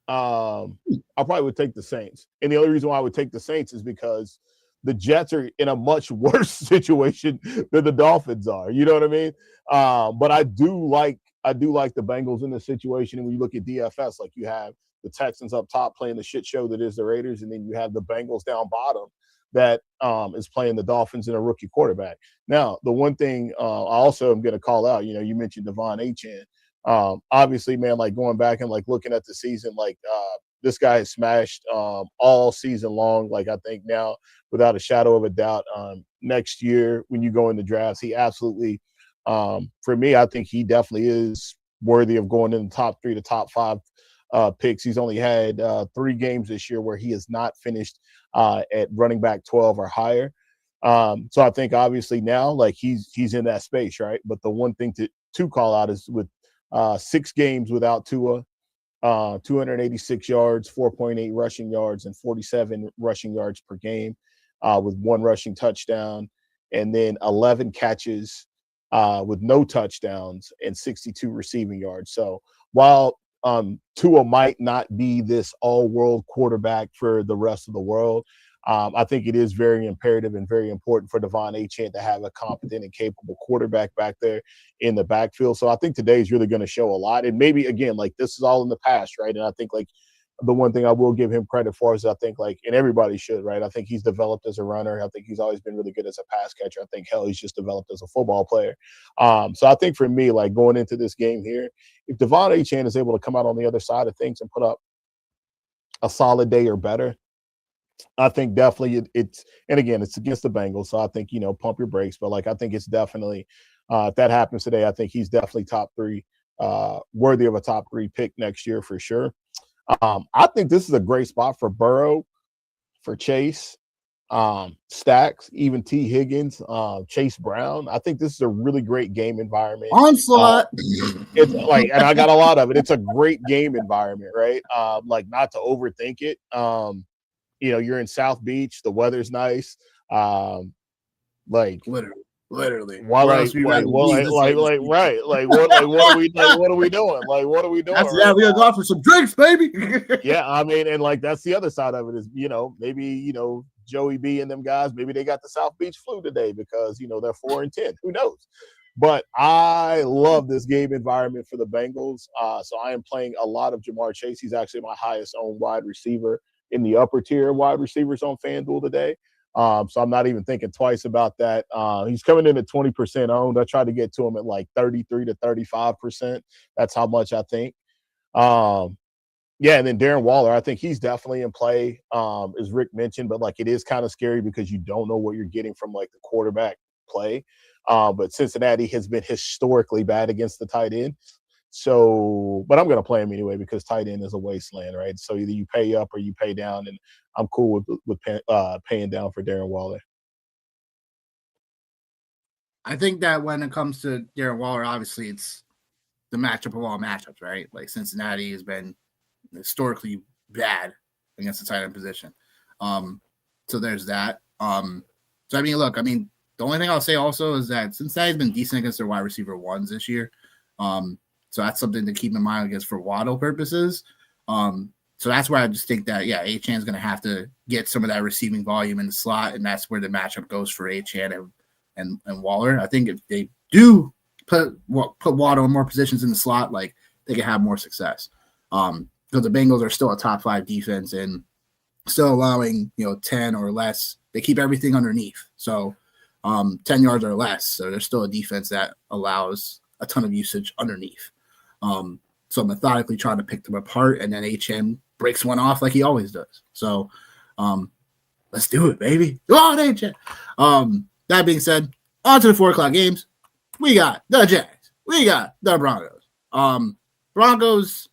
I probably would take the Saints, and the only reason why I would take the Saints is because the Jets are in a much worse situation than the Dolphins are. You know what I mean? But I do like the Bengals in this situation. And when you look at DFS, like you have the Texans up top playing the shit show that is the Raiders, and then you have the Bengals down bottom that is playing the Dolphins and a rookie quarterback. Now, the one thing I also am going to call out, you mentioned Devon Achane. Obviously, man, like going back and like looking at the season, like this guy has smashed all season long. Like I think now, without a shadow of a doubt, next year when you go into drafts, he absolutely, for me, I think he definitely is worthy of going in the top 3 to top 5 picks. He's only had 3 games this year where he has not finished at running back 12 or higher. So I think obviously now, like he's in that space, right? But the one thing to call out is with 6 games without Tua, 286 yards, 4.8 rushing yards, and 47 rushing yards per game, with 1 rushing touchdown, and then 11 catches with no touchdowns and 62 receiving yards. So while Tua might not be this all-world quarterback for the rest of the world, I think it is very imperative and very important for Devon Achane to have a competent and capable quarterback back there in the backfield. So I think today is really going to show a lot. And maybe, again, like this is all in the past, right? And I think like the one thing I will give him credit for is I think like, and everybody should, right? I think he's developed as a runner. I think he's always been really good as a pass catcher. I think, hell, he's just developed as a football player. So I think for me, like going into this game here, if Devon Achane is able to come out on the other side of things and put up a solid day or better, I think definitely it's and again, it's against the Bengals. So I think, pump your brakes. But like, I think it's definitely, if that happens today, I think he's definitely top 3, worthy of a top 3 pick next year for sure. I think this is a great spot for Burrow, for Chase, Stacks, even T. Higgins, Chase Brown. I think this is a really great game environment. Onslaught. It's like, and I got a lot of it. It's a great game environment, right? Like not to overthink it. You're in South Beach. The weather's nice. Like literally. Why, right? Like, what are we doing? Like, what are we doing? Yeah, we gotta go out for some drinks, baby. Yeah, I mean, and like that's the other side of it is, maybe Joey B and them guys, maybe they got the South Beach flu today because they're 4-10. Who knows? But I love this game environment for the Bengals. So I am playing a lot of Jamar Chase. He's actually my highest owned wide receiver in the upper tier wide receivers on FanDuel today. So I'm not even thinking twice about that. He's coming in at 20% owned. I tried to get to him at like 33 to 35%. That's how much I think. Yeah, and then Darren Waller, I think he's definitely in play, as Rick mentioned, but like it is kind of scary because you don't know what you're getting from like the quarterback play. But Cincinnati has been historically bad against the tight end. So, but I'm going to play him anyway because tight end is a wasteland, right? So either you pay up or you pay down, and I'm cool with paying down for Darren Waller. I think that when it comes to Darren Waller, obviously it's the matchup of all matchups, right? Like Cincinnati has been historically bad against the tight end position. So there's that. So I mean, look, the only thing I'll say also is that Cincinnati's been decent against their wide receiver ones this year. So that's something to keep in mind, I guess, for Waddle purposes. So that's where I just think that, Achane's going to have to get some of that receiving volume in the slot, and that's where the matchup goes for Achane and Waller. I think if they do put Waddle in more positions in the slot, like they can have more success. Because the Bengals are still a top 5 defense and still allowing 10 or less. They keep everything underneath. So 10 yards or less. So there's still a defense that allows a ton of usage underneath. So methodically trying to pick them apart, and then HM breaks one off like he always does. So let's do it, baby. Go on, HM. That being said, on to the 4 o'clock games. We got the Jags. We got the Broncos. Broncos,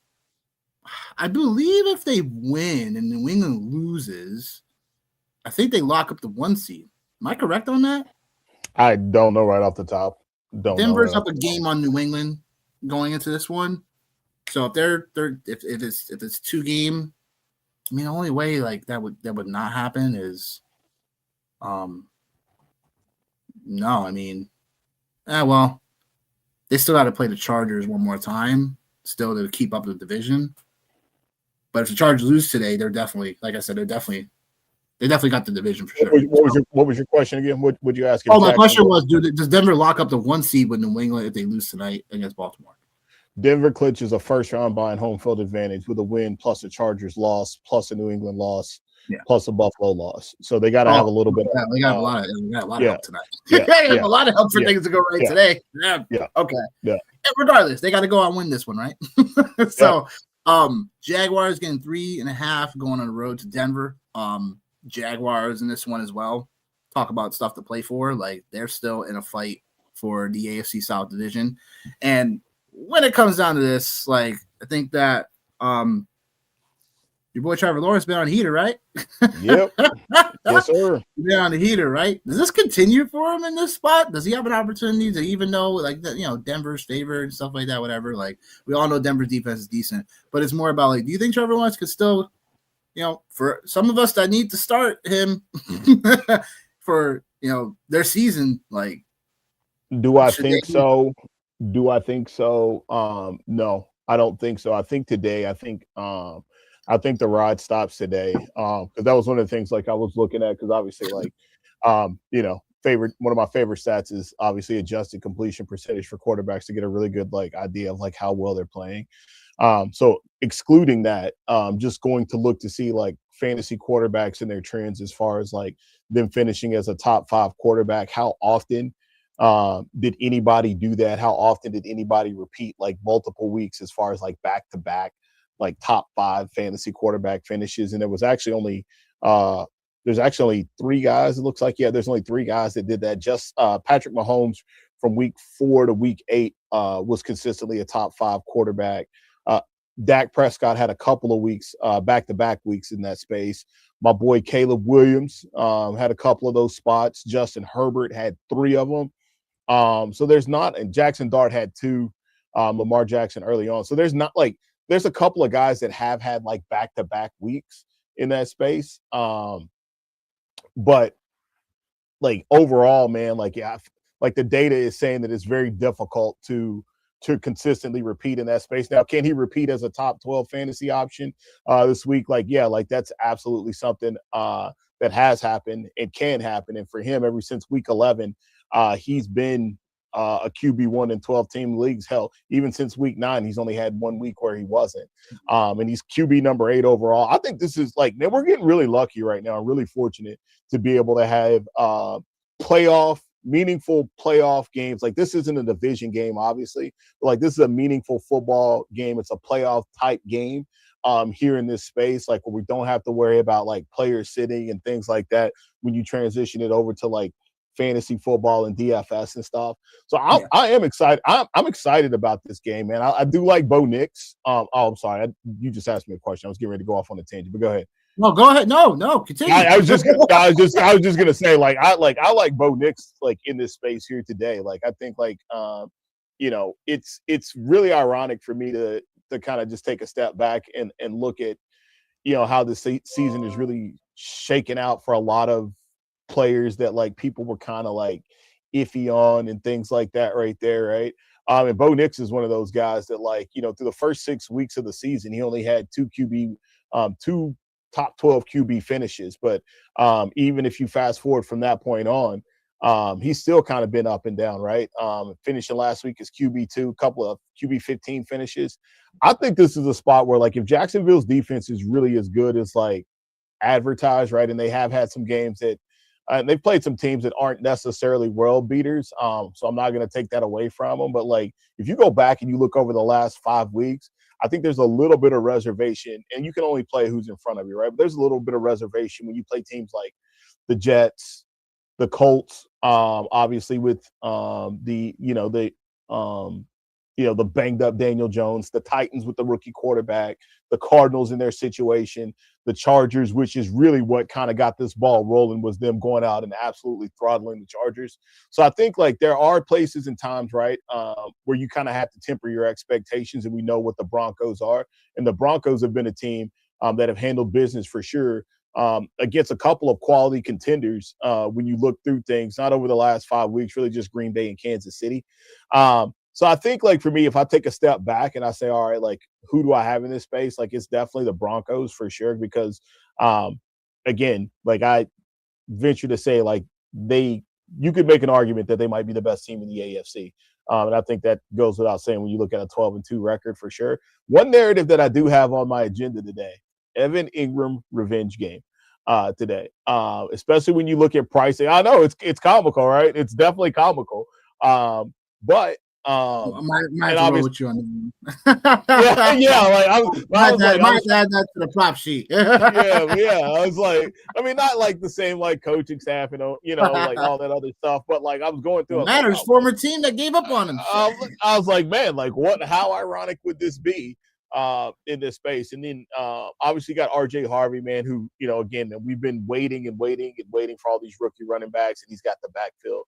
I believe if they win and New England loses, I think they lock up the 1 seed. Am I correct on that? I don't know right off the top. Denver's up a game on New England going into this one. So if if it's 2-game, I mean the only way like that would not happen is no, I mean well, they still got to play the Chargers one more time still to keep up the division. But if the Chargers lose today, they're definitely, like I said, they definitely got the division for sure. What was your question again? What would you ask? My question was, does Denver lock up the 1 seed with New England if they lose tonight against Baltimore? Denver clinches a first round bye and home field advantage with a win plus a Chargers loss plus a New England loss plus a Buffalo loss. So they got to have a little bit. They got a lot of help tonight. They have a lot of help for things to go right today. Yeah. Okay. Yeah. And regardless, they got to go out and win this one, right? So, Jaguars getting 3.5 going on the road to Denver. Jaguars in this one as well. Talk about stuff to play for. Like they're still in a fight for the AFC South division, and when it comes down to this, like I think that your boy Trevor Lawrence been on heater, right? Yep. Yes, sir. He's been on the heater, right? Does this continue for him in this spot? Does he have an opportunity to even know, like, Denver's favored and stuff like that, whatever? Like, we all know Denver's defense is decent, but it's more about, like, do you think Trevor Lawrence could still, for some of us that need to start him for, their season, like, do I think so? No, I don't think so. I think today, I think the ride stops today. Because that was one of the things like I was looking at, because obviously, like, one of my favorite stats is obviously adjusted completion percentage for quarterbacks to get a really good like idea of like how well they're playing. So excluding that, just going to look to see like fantasy quarterbacks and their trends as far as like them finishing as a top 5 quarterback. How often did anybody do that? How often did anybody repeat like multiple weeks as far as like back-to-back like top 5 fantasy quarterback finishes? And there was actually only there's actually 3 guys, it looks like. There's only 3 guys that did that. Just Patrick Mahomes from week 4 to week 8 was consistently a top 5 quarterback. Dak Prescott had a couple of weeks, back-to-back weeks in that space. My boy Caleb Williams had a couple of those spots. Justin Herbert had 3 of them. So there's not, and Jackson Dart had 2, Lamar Jackson early on. So there's not like, there's a couple of guys that have had like back-to-back weeks in that space. But like overall, man, like, like the data is saying that it's very difficult to consistently repeat in that space. Now, can he repeat as a top 12 fantasy option this week? Like, like that's absolutely something that has happened. It can happen. And for him, ever since week 11, he's been a QB1 in 12-team leagues. Hell, even since week 9, he's only had 1 week where he wasn't. And he's QB number 8 overall. I think this is like, man, we're getting really lucky right now. I'm really fortunate to be able to have meaningful playoff games. Like this isn't a division game, obviously, but like this is a meaningful football game. It's a playoff type game here in this space, like where we don't have to worry about like players sitting and things like that when you transition it over to like fantasy football and DFS and stuff. So I am excited. I'm excited about this game, man. I do like Bo Nix. I'm sorry. You just asked me a question. I was getting ready to go off on a tangent, but go ahead. No, go ahead. No, continue. I was just gonna say, like, I like Bo Nix like in this space here today. Like, I think like it's really ironic for me to kind of just take a step back and look at how the season is really shaking out for a lot of players that like people were kind of like iffy on and things like that right there, right? And Bo Nix is one of those guys that like through the first 6 weeks of the season he only had 2 top 12 QB finishes. But even if you fast forward from that point on, he's still kind of been up and down, right? Finishing last week as QB2, a couple of QB 15 finishes. I think this is a spot where like if Jacksonville's defense is really as good as like advertised, right? And they have had some games that they've played some teams that aren't necessarily world beaters. So I'm not going to take that away from them. But like if you go back and you look over the last 5 weeks, I think there's a little bit of reservation, and you can only play who's in front of you, right? But there's a little bit of reservation when you play teams like the Jets, the Colts, obviously with the the banged up Daniel Jones, the Titans with the rookie quarterback, the Cardinals in their situation, the Chargers, which is really what kind of got this ball rolling, was them going out and absolutely throttling the Chargers. So I think like there are places and times, right, where you kind of have to temper your expectations, and we know what the Broncos are. And the Broncos have been a team that have handled business for sure against a couple of quality contenders when you look through things, not over the last 5 weeks, really just Green Bay and Kansas City. So I think, like, for me, if I take a step back and I say, all right, like, who do I have in this space? Like, it's definitely the Broncos for sure because, again, like, I venture to say, like, you could make an argument that they might be the best team in the AFC. And I think that goes without saying when you look at a 12-2 record for sure. One narrative that I do have on my agenda today, Evan Ingram revenge game today, especially when you look at pricing. I know it's comical, right? It's definitely comical. But might as well roll with you on that. yeah, like I might add that to the prop sheet. yeah. I was like, I mean, not like the same like coaching staff, like all that other stuff, but like I was going through. Matters former team that gave up on him. I was like, man, like what? How ironic would this be in this space? And then obviously you got RJ Harvey, man, who again we've been waiting for all these rookie running backs, and he's got the backfield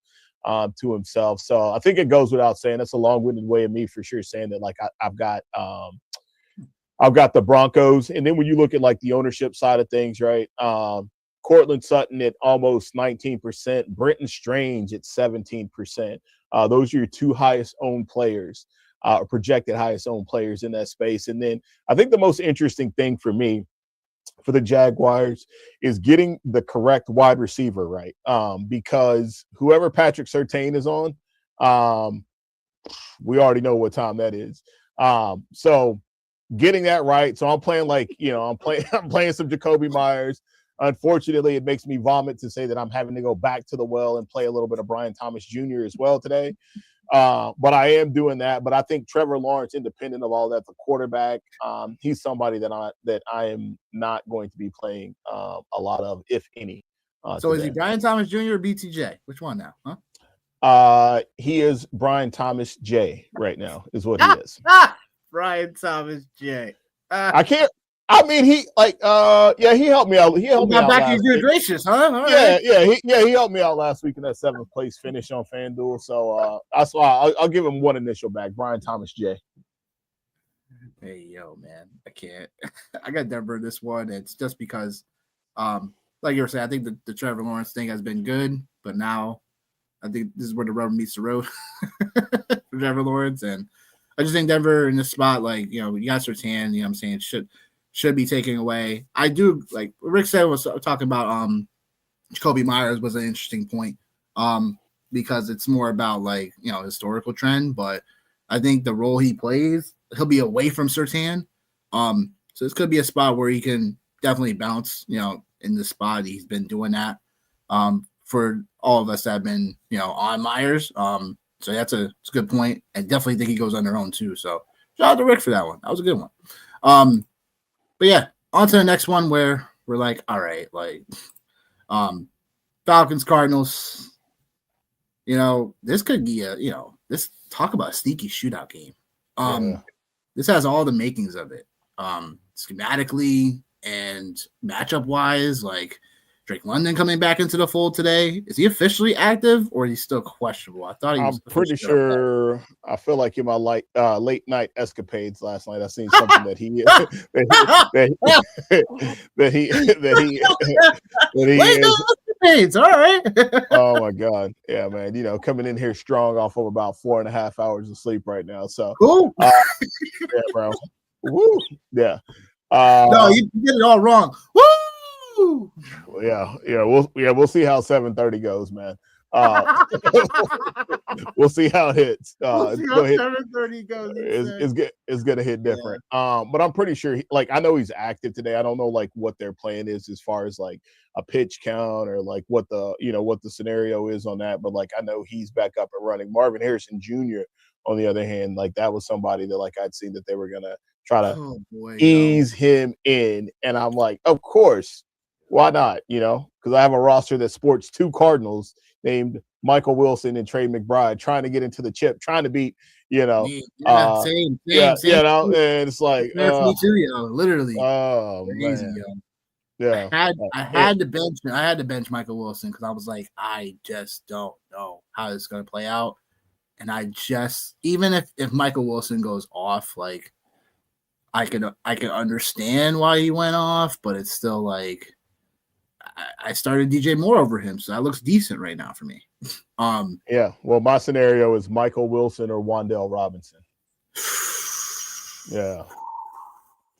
to himself. So I think it goes without saying. That's a long-winded way of me for sure saying that like I've got the Broncos. And then when you look at like the ownership side of things, right? Cortland Sutton at almost 19%, Brenton Strange at 17%. Those are your two highest owned players, projected highest owned players in that space. And then I think the most interesting thing for me for the Jaguars is getting the correct wide receiver right, because whoever Patrick Surtain is on, we already know what time that is. So getting that right. So I'm playing I'm playing some Jacoby Myers. Unfortunately, it makes me vomit to say that I'm having to go back to the well and play a little bit of Brian Thomas Jr. as well today. But I am doing that. But I think Trevor Lawrence, independent of all that, the quarterback, he's somebody that I am not going to be playing a lot of, if any. So today. Is he Brian Thomas Jr. or BTJ? Which one now? Huh? He is Brian Thomas J right now, is what he is. Brian Thomas J. I can't. I mean, he helped me out. He helped me out. Back to good gracious, huh? All right. He helped me out last week in that 7th place finish on FanDuel. So that's why I'll give him one initial back, Brian Thomas J. Hey, yo, man, I can't. I got Denver in this one. It's just because, like you were saying, I think the Trevor Lawrence thing has been good, but now I think this is where the rubber meets the road for Trevor Lawrence. And I just think Denver in this spot, like, you got Surtain, I'm saying, should be taken away. I do, like Rick said, was talking about Jacoby Myers was an interesting point because it's more about like historical trend, but I think the role he plays, he'll be away from Surtain. So this could be a spot where he can definitely bounce, in the spot. He's been doing that for all of us that have been, on Myers. So that's a good point. I definitely think he goes on their own too. So shout out to Rick for that one. That was a good one. But yeah, on to the next one where we're like, all right, like Falcons, Cardinals, this could be this talk about a sneaky shootout game. This has all the makings of it. Schematically and matchup wise, like Drake London coming back into the fold today. Is he officially active or is he still questionable? I thought he was. I'm pretty sure. I feel like in my late night escapades last night, I seen something that he escapades. All right. Oh my God, yeah, man. Coming in here strong off of about 4.5 hours of sleep right now. So, yeah, bro. Woo, yeah. No, you did it all wrong. Woo. Yeah. We'll see how 7:30 goes, man. We'll see how it hits. We'll see how 7:30 goes. It's gonna hit different. Yeah. But I'm pretty sure. I know he's active today. I don't know like what their plan is as far as like a pitch count or like what the scenario is on that. But like I know he's back up and running. Marvin Harrison Jr. on the other hand, like that was somebody that like I'd seen that they were gonna try to ease him in, and I'm like, of course. Why not? Because I have a roster that sports 2 Cardinals named Michael Wilson and Trey McBride trying to get into the chip, trying to beat you know. Same. And it's like, there for me too, yo. Literally, crazy, man, yo. yeah. I had to bench Michael Wilson because I was like, I just don't know how it's gonna play out, and I just even if Michael Wilson goes off, like I can understand why he went off, but it's still like I started DJ Moore over him, so that looks decent right now for me. Yeah. Well, my scenario is Michael Wilson or Wan'Dale Robinson. Yeah,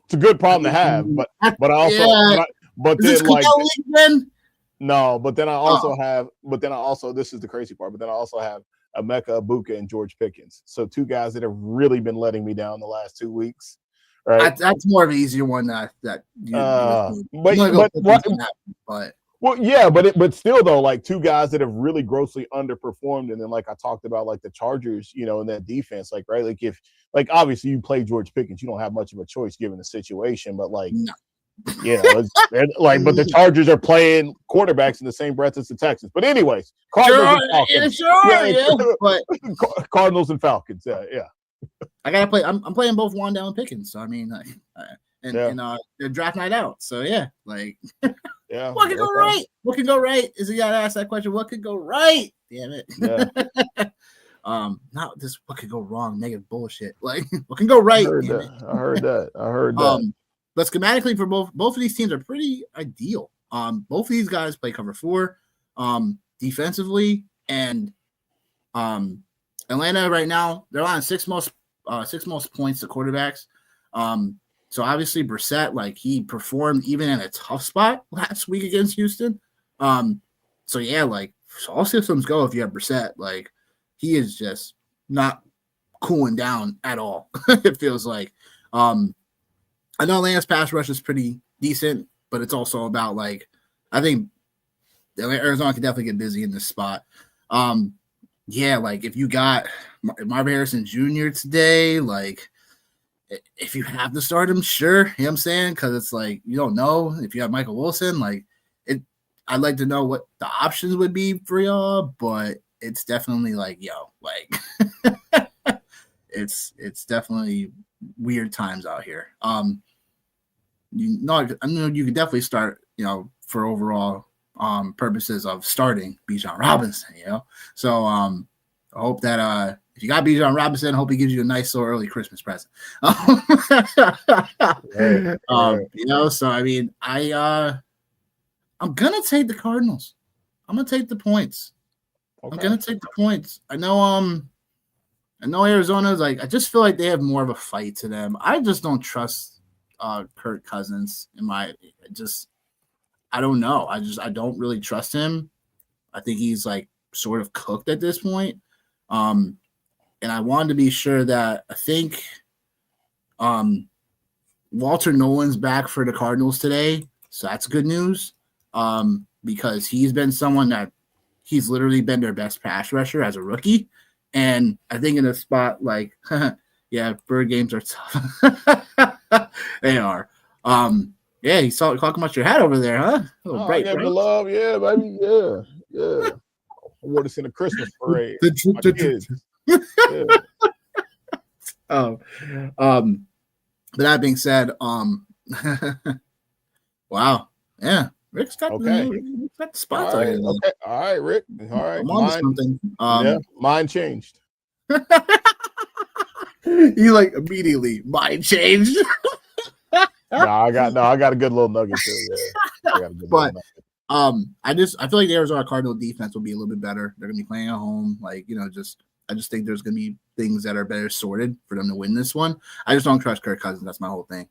it's a good problem to have, but I also, but then like no, but then I also have, this is the crazy part, but then I also have Emeka Ibuka and George Pickens, so two guys that have really been letting me down the last 2 weeks. Right, that's more of an easier one but well, yeah, but still though, like two guys that have really grossly underperformed, and then like I talked about, like the Chargers, you know, in that defense, like right, like if like obviously you play George Pickens, you don't have much of a choice given the situation, but like you know, like but the Chargers are playing quarterbacks in the same breath as the Texans. But anyways, Cardinals and Falcons. But Cardinals and Falcons, yeah. I gotta play. I'm playing both Wan'Dale and Pickens, so I mean, they're draft night out. So yeah, like, what could go right? What could go right? Is you gotta ask that question. What could go right? Damn it. Yeah. Not this. What could go wrong? Negative bullshit. Like, what can go right? I heard that. But schematically for both of these teams are pretty ideal. Both of these guys play cover 4, defensively, and Atlanta right now they're on six most points to quarterbacks. So obviously Brissett, like he performed even in a tough spot last week against Houston. So yeah, like so all systems go if you have Brissett. Like he is just not cooling down at all. It feels like. I know Atlanta's pass rush is pretty decent, but it's also about like I think Arizona can definitely get busy in this spot. Yeah, like if you got Marvin Harrison Jr. today, like if you have to start him, sure, you know what I'm saying? Because it's like you don't know if you have Michael Wilson, like it. I'd like to know what the options would be for y'all, but it's definitely like like it's definitely weird times out here. I know you could definitely start, for overall purposes of starting Bijan Robinson, So I hope that if you got Bijan Robinson, I hope he gives you a nice little early Christmas present. So I mean, I'm gonna take the Cardinals. I'm gonna take the points. Okay. I'm gonna take the points. I know Arizona's like I just feel like they have more of a fight to them. I just don't trust Kirk Cousins I don't know. I don't really trust him. I think he's like sort of cooked at this point. And I wanted to be sure that I think Walter Nolan's back for the Cardinals today. So that's good news. Because he's been someone that he's literally been their best pass rusher as a rookie. And I think in a spot like, yeah, bird games are tough. They are. Yeah, you saw talking about your hat over there, huh? I gave the love, yeah, baby, yeah. I wore this in a Christmas parade. But that being said, wow, yeah, Rick's got the spots all right, Rick. All right, mine changed. You like immediately mine changed. I got a good little nugget too. Yeah. But I feel like the Arizona Cardinal defense will be a little bit better. They're gonna be playing at home, like I just think there's gonna be things that are better sorted for them to win this one. I just don't trust Kirk Cousins. That's my whole thing.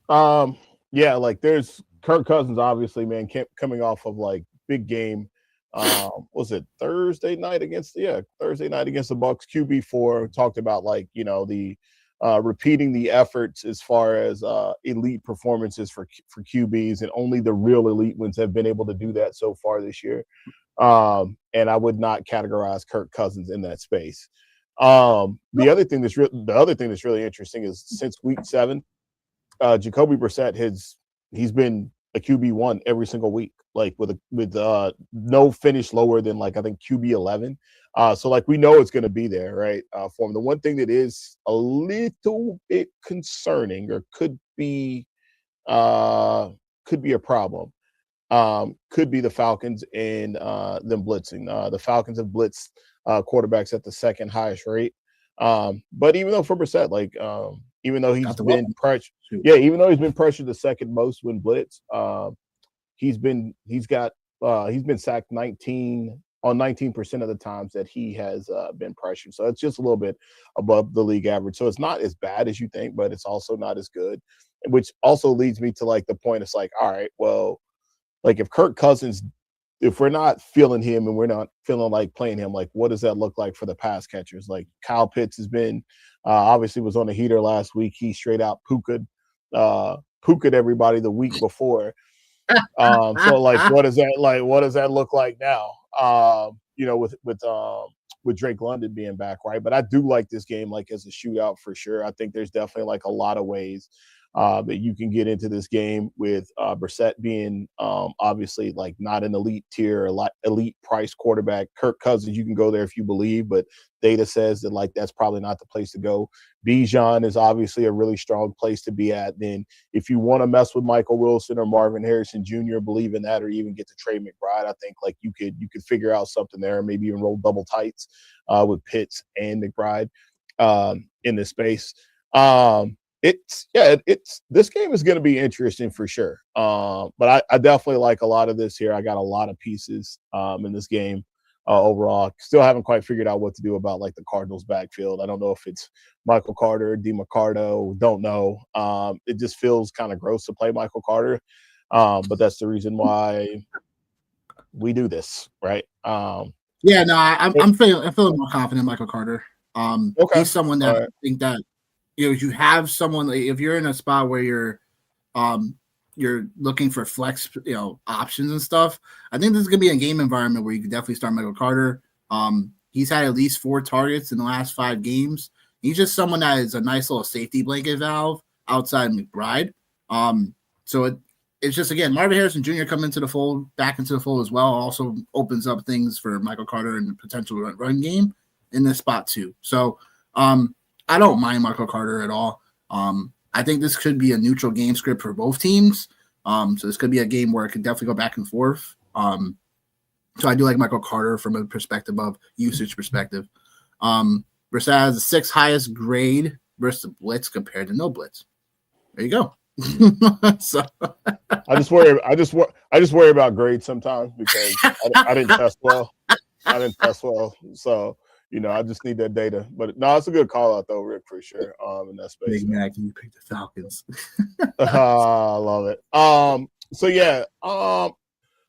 Yeah, like there's Kirk Cousins, obviously, man, coming off of like big game. Was it Thursday night against the Bucs? QB4 talked about like the repeating the efforts as far as elite performances for QBs, and only the real elite ones have been able to do that so far this year. And I would not categorize Kirk Cousins in that space. The other thing that's really interesting is since week 7, Jacoby Brissett he's been a QB1 every single week. like with no finish lower than like I think QB 11. So like we know it's going to be there, right? For him. The one thing that is a little bit concerning or could be a problem. Could be the Falcons and them blitzing. The Falcons have blitzed quarterbacks at the second highest rate. But even though for Brissett, like even though he's been pressured, even though he's been pressured the second most when blitz, he's been sacked 19% of the times that he has been pressured. So it's just a little bit above the league average. So it's not as bad as you think, but it's also not as good. Which also leads me to like the point. It's like, all right, well, like if Kirk Cousins, if we're not feeling him and we're not feeling like playing him, like what does that look like for the pass catchers? Like Kyle Pitts has been obviously was on a heater last week. He straight out puka'd everybody the week before. So like what does that look like now? With Drake London being back, right? But I do like this game like as a shootout for sure. I think there's definitely like a lot of ways that you can get into this game with Brissett being obviously like not an elite tier, elite price quarterback. Kirk Cousins, you can go there if you believe, but data says that like that's probably not the place to go. Bijan is obviously a really strong place to be at. Then if you want to mess with Michael Wilson or Marvin Harrison Jr., believe in that, or even get to Trey McBride, I think like you could figure out something there, maybe even roll double tights with Pitts and McBride in this space. This game is going to be interesting for sure. But I definitely like a lot of this here. I got a lot of pieces in this game overall. Still haven't quite figured out what to do about like the Cardinals backfield. I don't know if it's Michael Carter, DeMarcado, don't know. It just feels kind of gross to play Michael Carter. But that's the reason why we do this, right? I'm feeling more confident in Michael Carter. Okay. He's someone that I think that you have someone like, if you're in a spot where you're looking for flex, options and stuff. I think this is gonna be a game environment where you can definitely start Michael Carter. He's had at least 4 targets in the last 5 games. He's just someone that is a nice little safety blanket valve outside McBride. So it's just, again, Marvin Harrison Jr. coming back into the fold as well, also opens up things for Michael Carter and the potential run game in this spot too. So I don't mind Michael Carter at all. I think this could be a neutral game script for both teams. So this could be a game where it could definitely go back and forth. So I do like Michael Carter from a perspective of usage perspective. Brissett has the 6th highest grade versus the blitz compared to no blitz. There you go. So I just worry about grades sometimes because I didn't test well. So I just need that data. But no, it's a good call out though, Rick, for sure. In that space. Big Mac, you picked the Falcons. I love it. So yeah. No,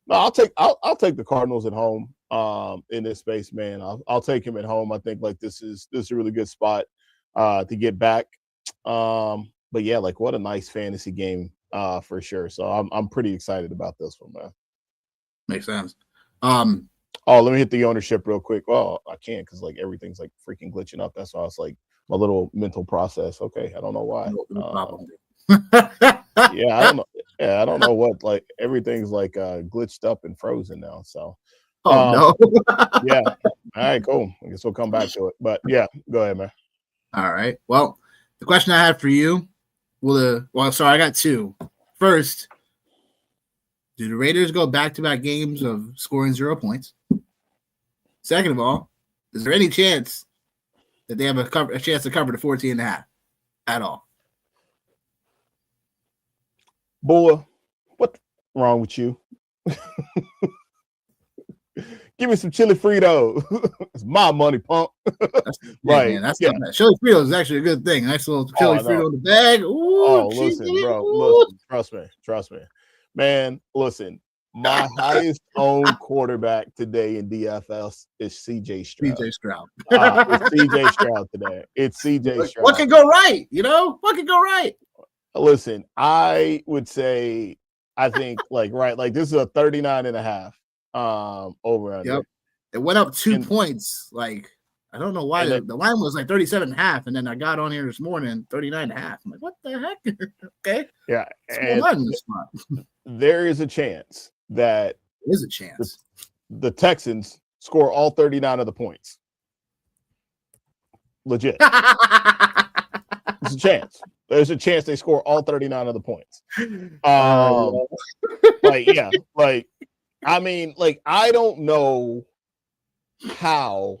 I'll take the Cardinals at home. In this space, man. I'll take him at home. I think like this is a really good spot to get back. But yeah, like what a nice fantasy game for sure. So I'm pretty excited about this one, man. Makes sense. Oh, let me hit the ownership real quick. Well, I can't because like everything's like freaking glitching up. That's why it's like my little mental process. Okay, I don't know why. Yeah, I don't know. Yeah, I don't know what. Like everything's like glitched up and frozen now. So. No. Yeah. All right. Cool. I guess we'll come back to it. But yeah, go ahead, man. All right. Well, the question I had for you. I got 2. First, do the Raiders go back-to-back games of scoring 0 points? Second of all, is there any chance that they have a chance to cover the 14.5 at all? Boy, what's wrong with you? Give me some chili Frito. It's my money, punk. Chili Frito is actually a good thing. Nice little chili Frito in the bag. Ooh, listen, bro. Listen, trust me. Man, listen. My highest owned quarterback today in DFS is CJ Stroud. CJ Stroud. It's CJ Stroud today. It's CJ Stroud. What can go right? What can go right? Listen, I would say, I think like this is a 39.5. Over under. Yep. It went up 2 points. Like, I don't know why the line was like 37.5, and then I got on here this morning 39.5. I'm like, what the heck? Okay. Yeah. What's going on in this spot? There is a chance that There's a chance the Texans score all 39 of the points. Legit. There's a chance. There's a chance they score all 39 of the points. I don't know how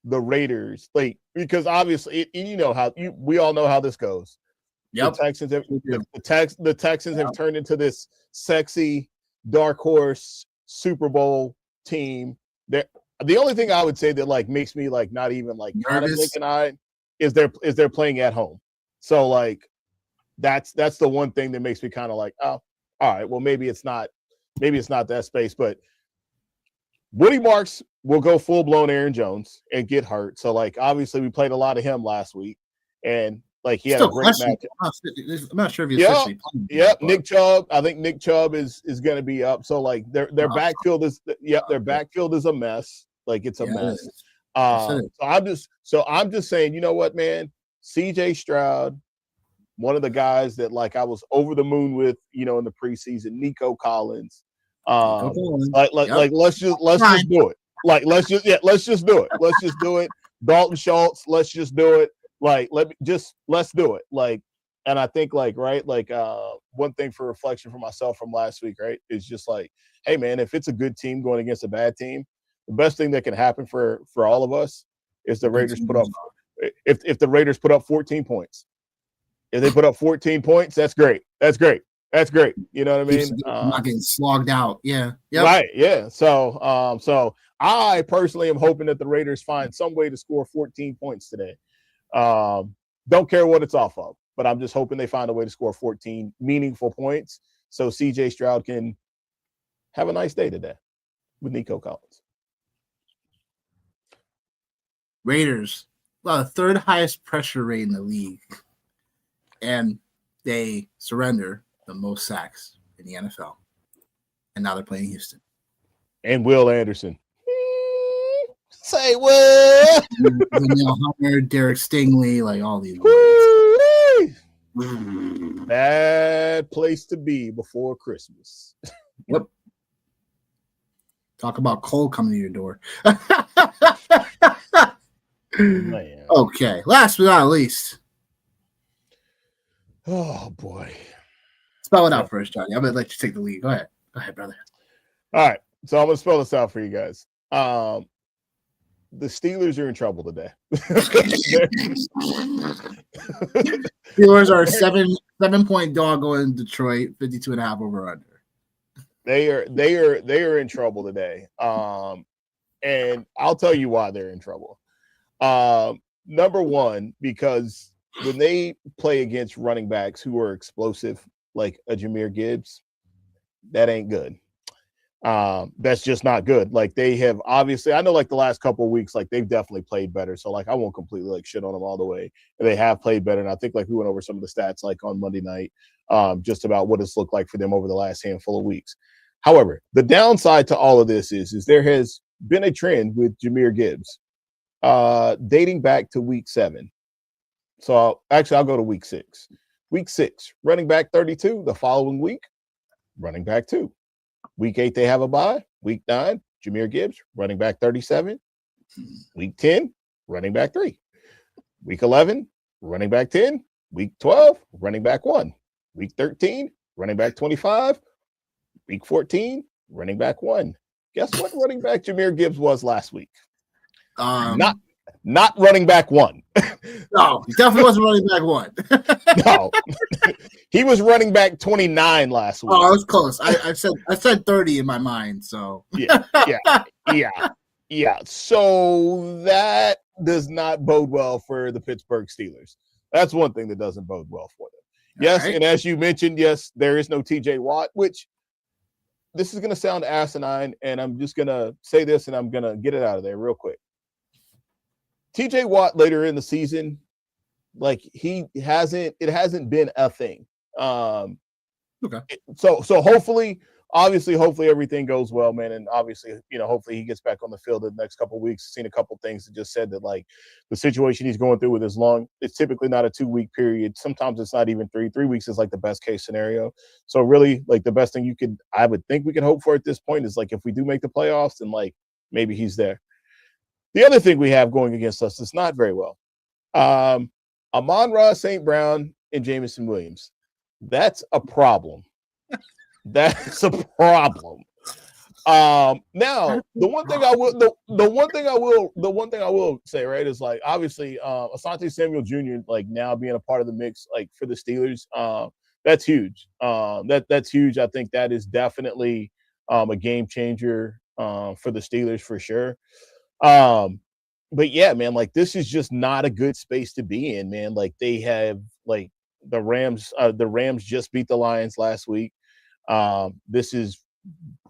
the Raiders, because obviously, we all know how this goes. Yep. The Texans have turned into this sexy dark horse Super Bowl team. The only thing I would say that makes me not even kind of blink an eye is they're playing at home. So that's the one thing that makes me kind of oh, all right, well maybe it's not that space, but Woody Marks will go full blown Aaron Jones and get hurt. So obviously we played a lot of him last week, and he had a great match. I'm not sure if he's officially playing. Yep, Nick Chubb. I think Nick Chubb is going to be up. So their backfield is a mess. It's a mess. So I'm just saying, you know what, man? CJ Stroud, one of the guys that I was over the moon with, in the preseason, Nico Collins. Let's just do it. Let's just do it. Let's just do it. Dalton Schultz, let's just do it. Let's do it. And I think one thing for reflection for myself from last week, right, is just hey man, if it's a good team going against a bad team, the best thing that can happen for all of us is the Raiders put up if the Raiders put up 14 points. If they put up 14 points, that's great. That's great. You know what I mean? Not getting slogged out. Yeah. Yep. Right. Yeah. So I personally am hoping that the Raiders find some way to score 14 points today. Don't care what it's off of, but I'm just hoping they find a way to score 14 meaningful points so CJ Stroud can have a nice day today with Nico Collins. Raiders, the third highest pressure rate in the league, and they surrender the most sacks in the NFL. And now they're playing Houston. And Will Anderson. Say what? Danielle Hunter, Derek Stingley, all these words. Bad place to be before Christmas. Yep. Talk about cold coming to your door. Man. Okay. Last but not least. Oh, boy. Spell it out first, Johnny. I'm going to let you take the lead. Go ahead. Go ahead, brother. All right. So I'm going to spell this out for you guys. The Steelers are in trouble today. Steelers are a 7-point dog going to Detroit, 52.5 over under. They are in trouble today. And I'll tell you why they're in trouble. Number one, because when they play against running backs who are explosive, like a Jahmyr Gibbs, that ain't good. That's just not good. They have obviously, I know the last couple of weeks, they've definitely played better. So I won't completely shit on them all the way. They have played better. And I think we went over some of the stats on Monday night, just about what it's looked like for them over the last handful of weeks. However, the downside to all of this is there has been a trend with Jahmyr Gibbs dating back to week 7. So I'll go to week 6. Week 6, running back 32. The following week, running back 2. Week 8, they have a bye. Week 9, Jahmyr Gibbs, running back 37. Week 10, running back 3. Week 11, running back 10. Week 12, running back 1. Week 13, running back 25. Week 14, running back 1. Guess what running back Jahmyr Gibbs was last week? Not running back 1. No, he definitely wasn't running back 1. No, he was running back 29 last week. Oh, I was close. I said 30 in my mind. So yeah. So that does not bode well for the Pittsburgh Steelers. That's one thing that doesn't bode well for them. Yes, right. And as you mentioned, yes, there is no TJ Watt, which this is going to sound asinine, and I'm just going to say this, and I'm going to get it out of there real quick. TJ Watt later in the season, it hasn't been a thing. Okay. So hopefully obviously, hopefully everything goes well, man. And obviously, hopefully he gets back on the field in the next couple of weeks. Seen a couple things that just said that, like, the situation he's going through with his lung, it's typically not a 2-week period. Sometimes it's not even 3. 3 weeks is like the best case scenario. So really, like, the best thing I would think we can hope for at this point is, like, if we do make the playoffs, then, like, maybe he's there. The other thing we have going against us is not very well. Amon-Ra St. Brown and Jameson Williams. That's a problem. That's a problem. Now the one thing I will say, right, is, like, obviously Asante Samuel Jr. like now being a part of the mix, like, for the Steelers, that's huge. That's huge. I think that is definitely a game changer for the Steelers for sure. But yeah, man, like, this is just not a good space to be in, man. Like, they have, like, the Rams just beat the Lions last week. This is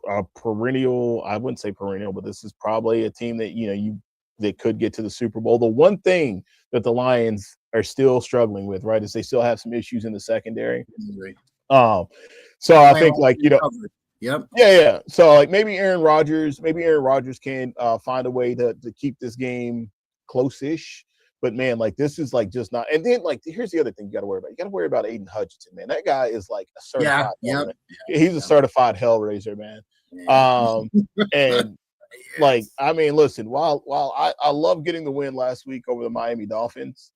a perennial, I wouldn't say perennial, but this is probably a team that, that could get to the Super Bowl. The one thing that the Lions are still struggling with, right, is they still have some issues in the secondary. So I think, like, Yep. Yeah. So, like, maybe Aaron Rodgers can find a way to keep this game close-ish. But, man, like, this is, like, just not. And then, like, here's the other thing you got to worry about. You got to worry about Aiden Hutchinson, man. That guy is, like, a certified. He's a certified hellraiser, man. And like, I mean, listen, while I love getting the win last week over the Miami Dolphins,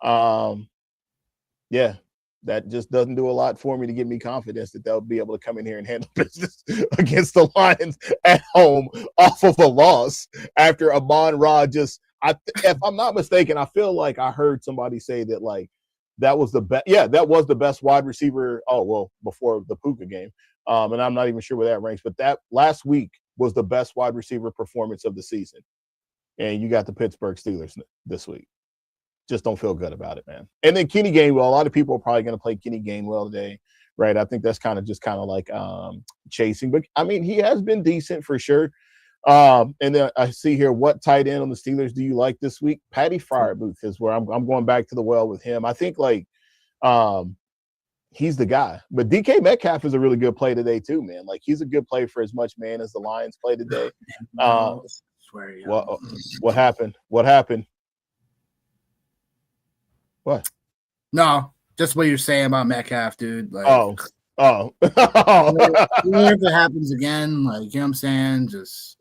yeah, that just doesn't do a lot for me to give me confidence that they'll be able to come in here and handle business against the Lions at home off of a loss after Amon-Ra just. If I'm not mistaken, I feel like I heard somebody say that, like, that was the best. Yeah, that was the best wide receiver. Oh, well, before the Puka game, and I'm not even sure where that ranks. But that last week was the best wide receiver performance of the season. And you got the Pittsburgh Steelers this week. Just don't feel good about it, man. And then Kenny Gainwell. A lot of people are probably going to play Kenny Gainwell today, right? I think that's kind of like chasing. But, I mean, he has been decent for sure. And then I see here, what tight end on the Steelers do you like this week? Patty Freiermuth is where I'm going back to the well with him. I think, like, he's the guy. But DK Metcalf is a really good play today too, man. Like, he's a good play for as much man as the Lions play today. What happened? What happened? What? No, just what you're saying about Metcalf, dude. Like, even if it happens again, like, you know what I'm saying? Just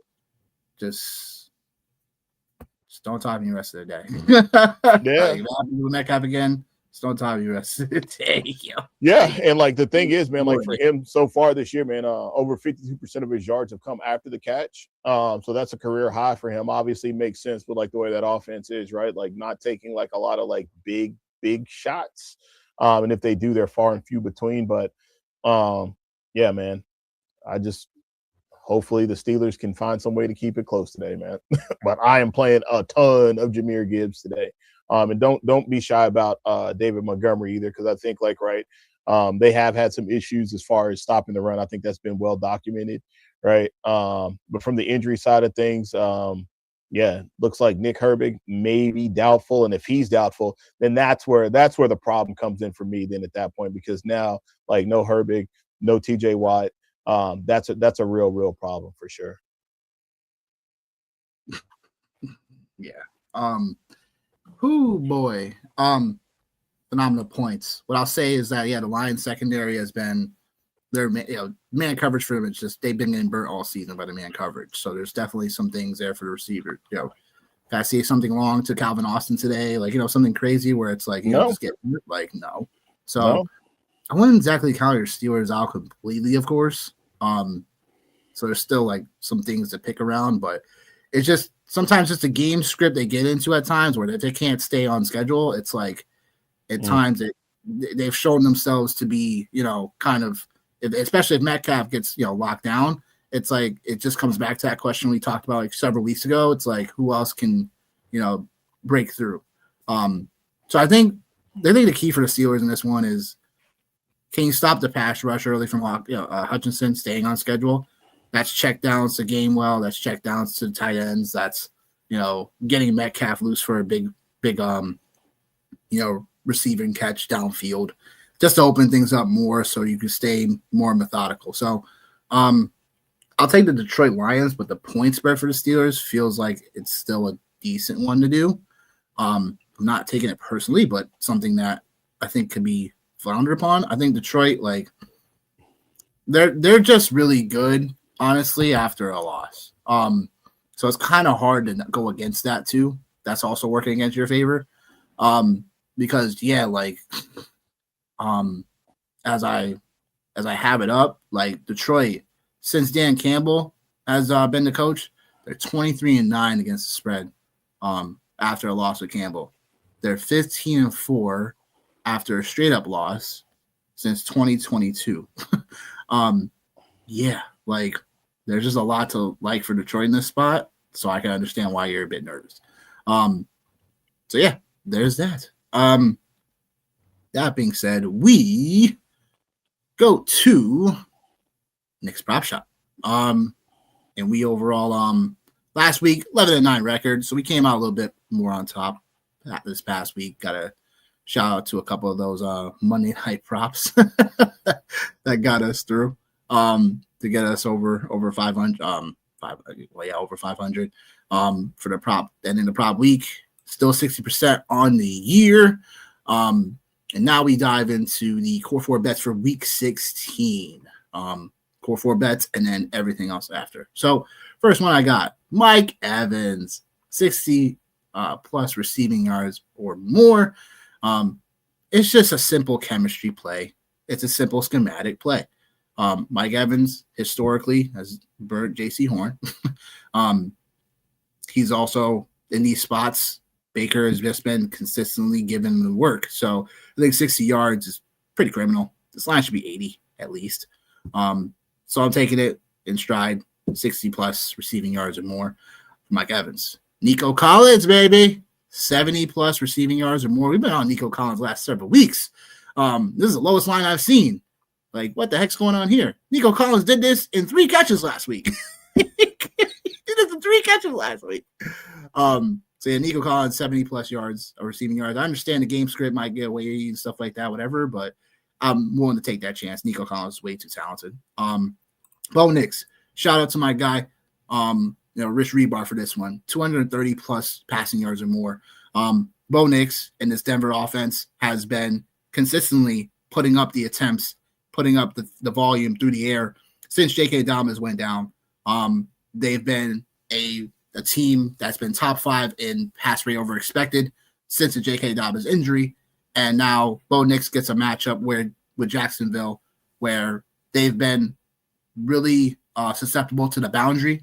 don't talk to me the rest of the day. Yeah. Like, if it happens with Metcalf again, just don't talk to me the rest of the day. Yeah, and, like, the thing is, man, like, for him so far this year, man, over 52% of his yards have come after the catch. So that's a career high for him. Obviously makes sense with, like, the way that offense is, right? Like, not taking, like, a lot of, like, big shots. And if they do, they're far and few between. But yeah, man, hopefully the Steelers can find some way to keep it close today, man. But I am playing a ton of Jahmyr Gibbs today. And don't be shy about David Montgomery either, because I think, like, right, they have had some issues as far as stopping the run. I think that's been well documented, right? But from the injury side of things, yeah, looks like Nick Herbig may be doubtful, and if he's doubtful, then that's where the problem comes in for me. Then at that point, because now, like, no Herbig, no TJ Watt, that's a real problem for sure. Yeah. Boy. Phenomenal points. What I'll say is that, yeah, the Lions secondary has been their man coverage for them. It's just they've been getting burnt all season by the man coverage. So there's definitely some things there for the receiver. If I see something wrong to Calvin Austin today, like, something crazy where it's like, just get hurt, like, no. So I wouldn't exactly count your Steelers out completely, of course. So there's still, like, some things to pick around, but it's just sometimes it's a game script they get into at times where if they can't stay on schedule, it's like at times they've shown themselves to be, kind of, especially if Metcalf gets, locked down, it's like it just comes back to that question we talked about, like, several weeks ago. It's like, who else can, break through? So I think the key for the Steelers in this one is, can you stop the pass rush early from Hutchinson staying on schedule? That's check downs to Gainwell. That's check downs to tight ends. That's, getting Metcalf loose for a big, receiving catch downfield, just to open things up more so you can stay more methodical. So I'll take the Detroit Lions, but the point spread for the Steelers feels like it's still a decent one to do. I'm not taking it personally, but something that I think could be floundered upon. I think Detroit, like, they're just really good, honestly, after a loss. So it's kind of hard to go against that too. That's also working against your favor. Because yeah, like, as I have it up, like Detroit, since Dan Campbell has been the coach, they're 23-9 against the spread. After a loss with Campbell, they're 15-4 after a straight up loss since 2022. Yeah, like there's just a lot to like for Detroit in this spot, so I can understand why you're a bit nervous. So yeah, there's that. That being said, we go to Nick's prop shop. And we overall last week 11-9 record, so we came out a little bit more on top this past week. Got a shout out to a couple of those Monday night props that got us through to get us over 500 over 500 for the prop. And in the prop week, still 60% on the year. And now we dive into the core 4 bets for week 16. Core 4 bets and then everything else after. So first one I got Mike Evans, 60 plus receiving yards or more. It's just a simple chemistry play. It's a simple schematic play. Mike Evans historically has burnt J.C. Horn. He's also in these spots. Baker has just been consistently giving the work. So I think 60 yards is pretty criminal. This line should be 80 at least. So I'm taking it in stride, 60 plus receiving yards or more for Mike Evans. Nico Collins, baby, 70 plus receiving yards or more. We've been on Nico Collins last several weeks. This is the lowest line I've seen. Like, what the heck's going on here? Nico Collins did this in 3 catches last week. He did this in 3 catches last week. So yeah, Nico Collins, 70 plus yards or receiving yards. I understand the game script might get away and stuff like that, whatever, but I'm willing to take that chance. Nico Collins is way too talented. Bo Nix, shout out to my guy, Rich Rebar for this one. 230 plus passing yards or more. Bo Nix in this Denver offense has been consistently putting up the attempts, putting up the volume through the air since J.K. Dobbins went down. They've been a team that's been top 5 in pass rate over expected since the J.K. Dobbins injury. And now Bo Nix gets a matchup with Jacksonville where they've been really susceptible to the boundary.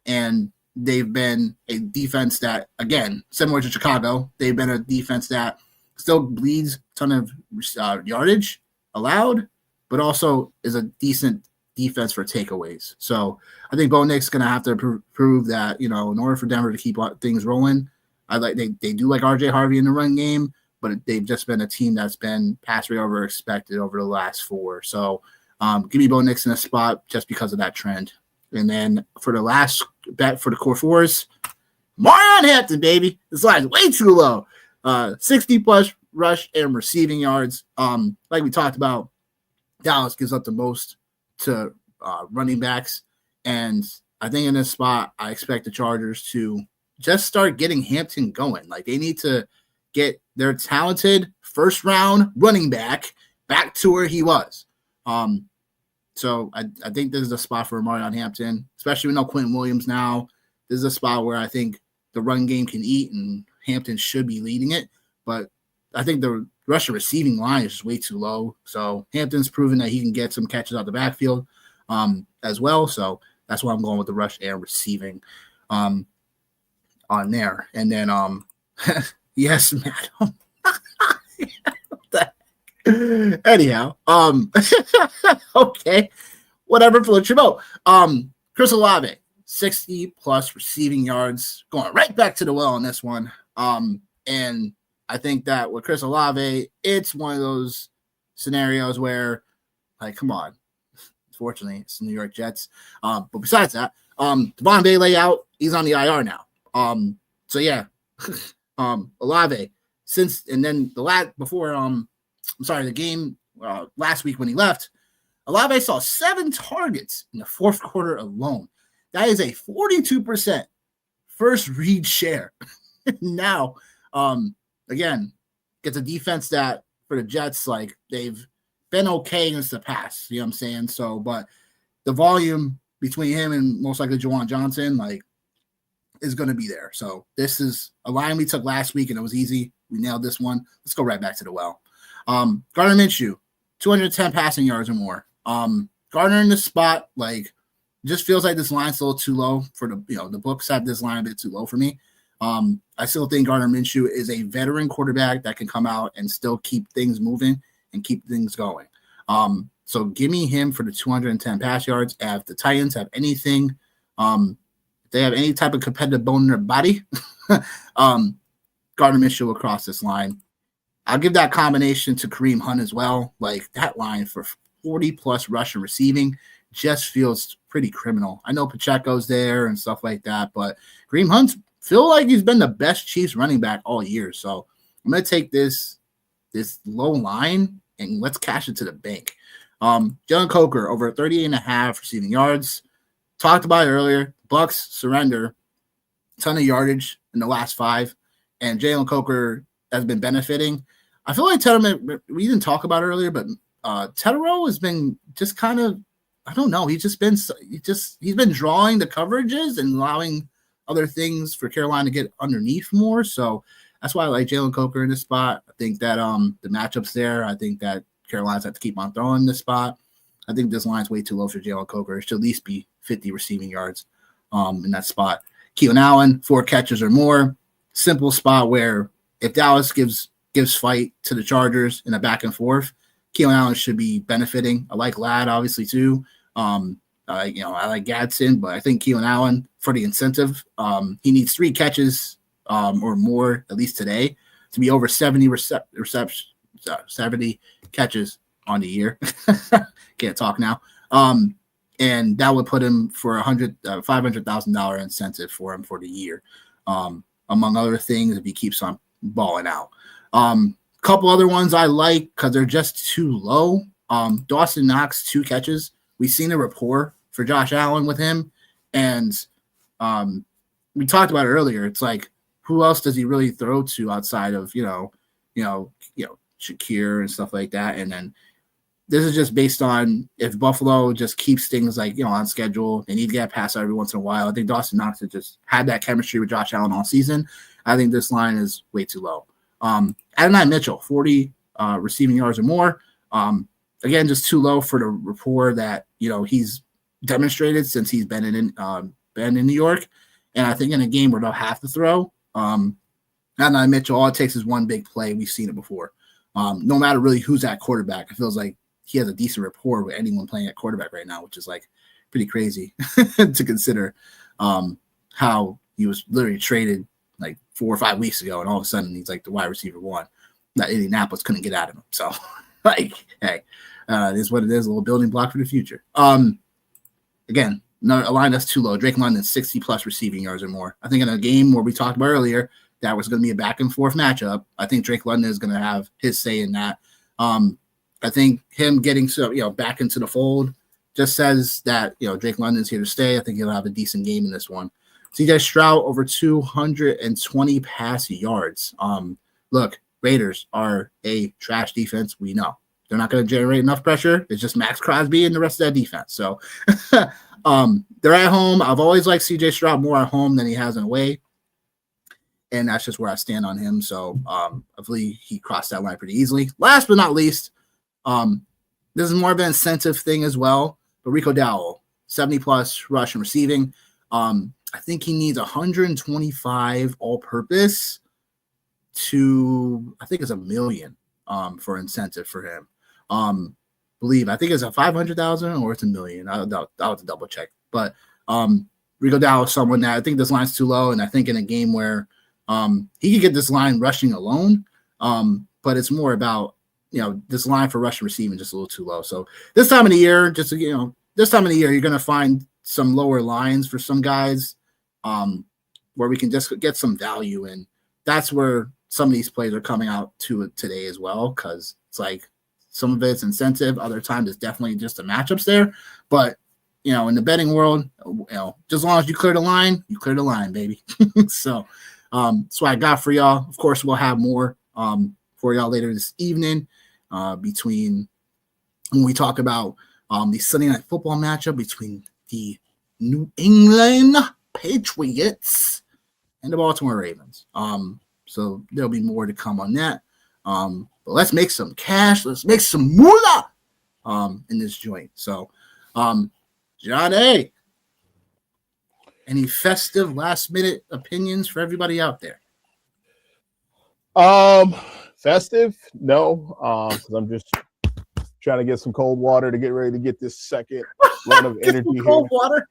And they've been a defense that, again, similar to Chicago, they've been a defense that still bleeds a ton of yardage allowed, but also is a decent defense for takeaways. So I think Bo Nix is going to have to prove that, in order for Denver to keep things rolling, they do like RJ Harvey in the run game, but they've just been a team that's been pass rate over expected over the last 4. So give me Bo Nix in a spot just because of that trend. And then for the last bet for the core 4s, Marion Hampton, baby. This line's way too low. 60 plus rush and receiving yards. Like we talked about, Dallas gives up the most to running backs. And I think in this spot, I expect the Chargers to just start getting Hampton going. Like, they need to get their talented first round running back to where he was. So I think this is a spot for Marion Hampton, especially with no Quentin Williams now. This is a spot where I think the run game can eat, and Hampton should be leading it. But I think the Russian receiving line is just way too low. So Hampton's proven that he can get some catches out the backfield as well. So that's why I'm going with the rush and receiving on there. And then, yes, madam. Anyhow, okay, whatever, float your boat. Chris Olave, 60 plus receiving yards, going right back to the well on this one. And I think that with Chris Olave, it's one of those scenarios where, like, come on. Fortunately, it's the New York Jets. But besides that, Devon Bay layout, he's on the IR now. So yeah, Olave, the game last week when he left, Olave saw 7 targets in the fourth quarter alone. That is a 42% first read share. Now, again, gets a defense that for the Jets, like they've been okay against the pass. You know what I'm saying? So, but the volume between him and most likely Juwan Johnson, like, is going to be there. So this is a line we took last week, and it was easy. We nailed this one. Let's go right back to the well. Gardner Minshew, 210 passing yards or more. Gardner in this spot, like, just feels like this line's a little too low for the books have this line a bit too low for me. I still think Gardner Minshew is a veteran quarterback that can come out and still keep things moving and keep things going. So give me him for the 210 pass yards. If the Titans have anything, if they have any type of competitive bone in their body, Gardner Minshew will cross this line. I'll give that combination to Kareem Hunt as well. Like, that line for 40-plus rushing receiving just feels pretty criminal. I know Pacheco's there and stuff like that, but Kareem Hunt's feel like he's been the best Chiefs running back all year. So I'm going to take this low line and let's cash it to the bank. Jalen Coker over 38.5 receiving yards. Talked about it earlier. Bucks surrender a ton of yardage in the last 5, and Jalen Coker has been benefiting. I feel like we didn't talk about it earlier, but Tetero has been just kind of, I don't know. He's been drawing the coverages and allowing other things for Carolina to get underneath more. So that's why I like Jalen Coker in this spot. I think that the matchup's there. I think that Carolina's have to keep on throwing this spot. I think this line's way too low for Jalen Coker. It should at least be 50 receiving yards in that spot. Keelan Allen, 4 catches or more. Simple spot where if Dallas gives fight to the Chargers in a back and forth, Keelan Allen should be benefiting. I like Ladd, obviously, too. I like Gadsden, but I think Keelan Allen, for the incentive, he needs 3 catches or more, at least today, to be over 70 70 catches on the year. Can't talk now. And that would put him for $500,000 incentive for him for the year, among other things, if he keeps on balling out. Couple other ones I like because they're just too low. Dawson Knox, 2 catches. We've seen a rapport for Josh Allen with him, and we talked about it earlier. It's like, who else does he really throw to outside of Shakir and stuff like that? And then this is just based on if Buffalo just keeps things like on schedule. They need to get a pass out every once in a while. I think Dawson Knox has just had that chemistry with Josh Allen all season. I think this line is way too low. Adonai Mitchell, 40 receiving yards or more. Again, just too low for the rapport that he's demonstrated since he's been in New York. And I think in a game where they'll have to throw, Adonai Mitchell, all it takes is one big play. We've seen it before. No matter really who's at quarterback, it feels like he has a decent rapport with anyone playing at quarterback right now, which is like pretty crazy to consider how he was literally traded like 4 or 5 weeks ago, and all of a sudden he's like the wide receiver 1 that Indianapolis couldn't get out of him. So, like, hey, it is what it is, a little building block for the future. Again, a line that's too low. Drake London, 60-plus receiving yards or more. I think in a game where we talked about earlier that was going to be a back-and-forth matchup, I think Drake London is going to have his say in that. I think him getting back into the fold just says that Drake London's here to stay. I think he'll have a decent game in this one. CJ Stroud over 220 passing yards. Look, Raiders are a trash defense. We know they're not going to generate enough pressure. It's just Max Crosby and the rest of that defense. So they're at home. I've always liked CJ Stroud more at home than he has in away. And that's just where I stand on him. So hopefully he crossed that line pretty easily. Last but not least, this is more of an incentive thing as well. But Rico Dowell, 70-plus rush and receiving. I think he needs 125 all-purpose to, I think it's $1 million for incentive for him. I think it's a 500,000 or it's $1 million. I'll have to double check. But Rico Dowell is someone that I think this line's too low, and I think in a game where he could get this line rushing alone, but it's more about this line for rushing receiving just a little too low. So this time of the year, you're going to find some lower lines for some guys where we can just get some value in. That's where some of these plays are coming out to today as well, because it's like some of it's incentive, other times it's definitely just the matchups there. But in the betting world, just as long as you clear the line, baby. So that's what I got for y'all. Of course, we'll have more for y'all later this evening between when we talk about the Sunday Night Football matchup between the New England Patriots and the Baltimore Ravens. So there'll be more to come on that. But let's make some cash. Let's make some moolah in this joint. So, John A., any festive last-minute opinions for everybody out there? Festive? No, because I'm just trying to get some cold water to get ready to get this second run of energy here. Cold water?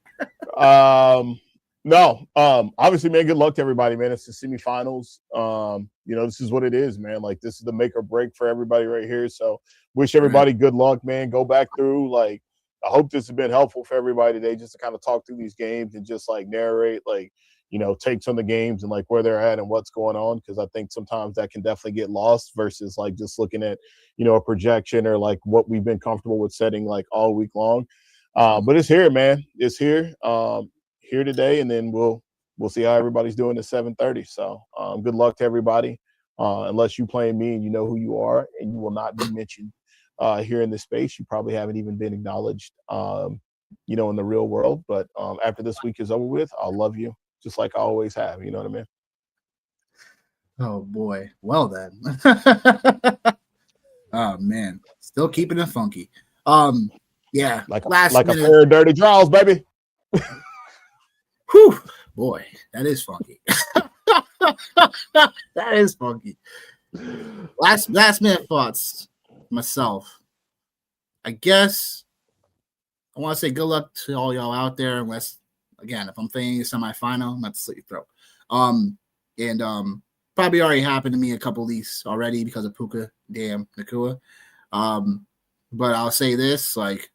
No. Obviously, man, good luck to everybody, man. It's the semifinals. This is what it is, man. Like, this is the make or break for everybody right here. So wish everybody good luck, man. Go back through. Like, I hope this has been helpful for everybody today, just to kind of talk through these games and just like narrate, like, takes on the games and like where they're at and what's going on. Because I think sometimes that can definitely get lost versus like just looking at, a projection or like what we've been comfortable with setting like all week long. But it's here, man. It's here. Here today, and then we'll see how everybody's doing at 7:30. So good luck to everybody. Unless you playing me and you know who you are, and you will not be mentioned here in this space. You probably haven't even been acknowledged, in the real world. But after this week is over with, I'll love you just like I always have. You know what I mean? Oh boy. Well then. Oh man, still keeping it funky. Yeah, like a pair of dirty draws, baby. Whew, boy, that is funky. That is funky. Last minute thoughts myself. I guess I want to say good luck to all y'all out there. Unless, again, if I'm playing a semifinal, I'm not to slit your throat. Probably already happened to me a couple weeks already because of Puka damn Nakua. But I'll say this, like,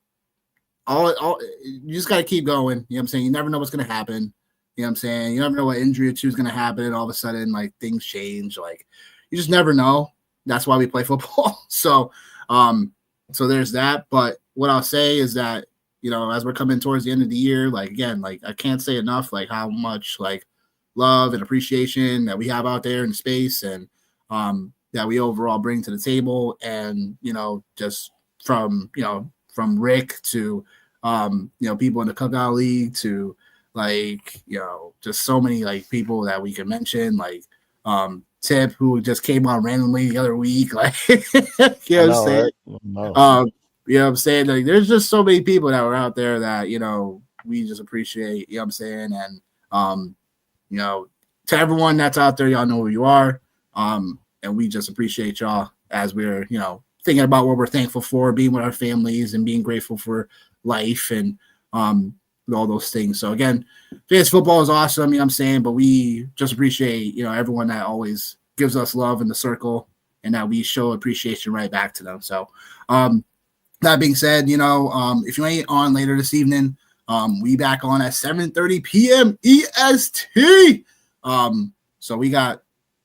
all you just got to keep going. You know what I'm saying? You never know what's going to happen. You know what I'm saying? You never know what injury or two is going to happen, and all of a sudden, like, things change. Like, you just never know. That's why we play football. So there's that. But what I'll say is that, as we're coming towards the end of the year, like, again, like, I can't say enough, like, how much, like, love and appreciation that we have out there in space, and that we overall bring to the table. And, just from Rick to, people in the Cookout League to, like, just so many, like, people that we can mention, like, Tip, who just came on randomly the other week, like, you know what I'm saying? Right? No. You know what I'm saying? Like, there's just so many people that were out there that, we just appreciate, you know what I'm saying? And, to everyone that's out there, y'all know who you are. And we just appreciate y'all as we're, thinking about what we're thankful for, being with our families and being grateful for life and all those things. So again, fantasy football is awesome, you know what I'm saying? But we just appreciate, everyone that always gives us love in the circle and that we show appreciation right back to them. So that being said, if you ain't on later this evening, we back on at 7:30 p.m. EST. So we got,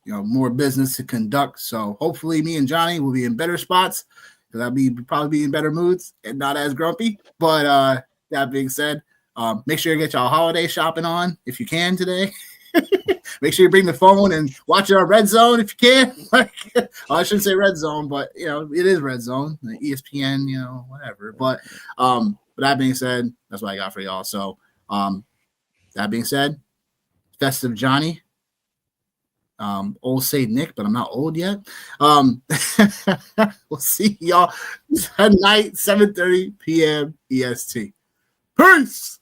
more business to conduct. So hopefully me and Johnny will be in better spots because I'll probably be in better moods and not as grumpy. But that being said, make sure you get y'all holiday shopping on if you can today. Make sure you bring the phone and watch it on Red Zone if you can. I shouldn't say Red Zone, but it is Red Zone, ESPN, whatever. But that being said, that's what I got for y'all. So that being said, festive Johnny. Old say Nick, but I'm not old yet. We'll see y'all tonight, 7:30 p.m. EST. Peace.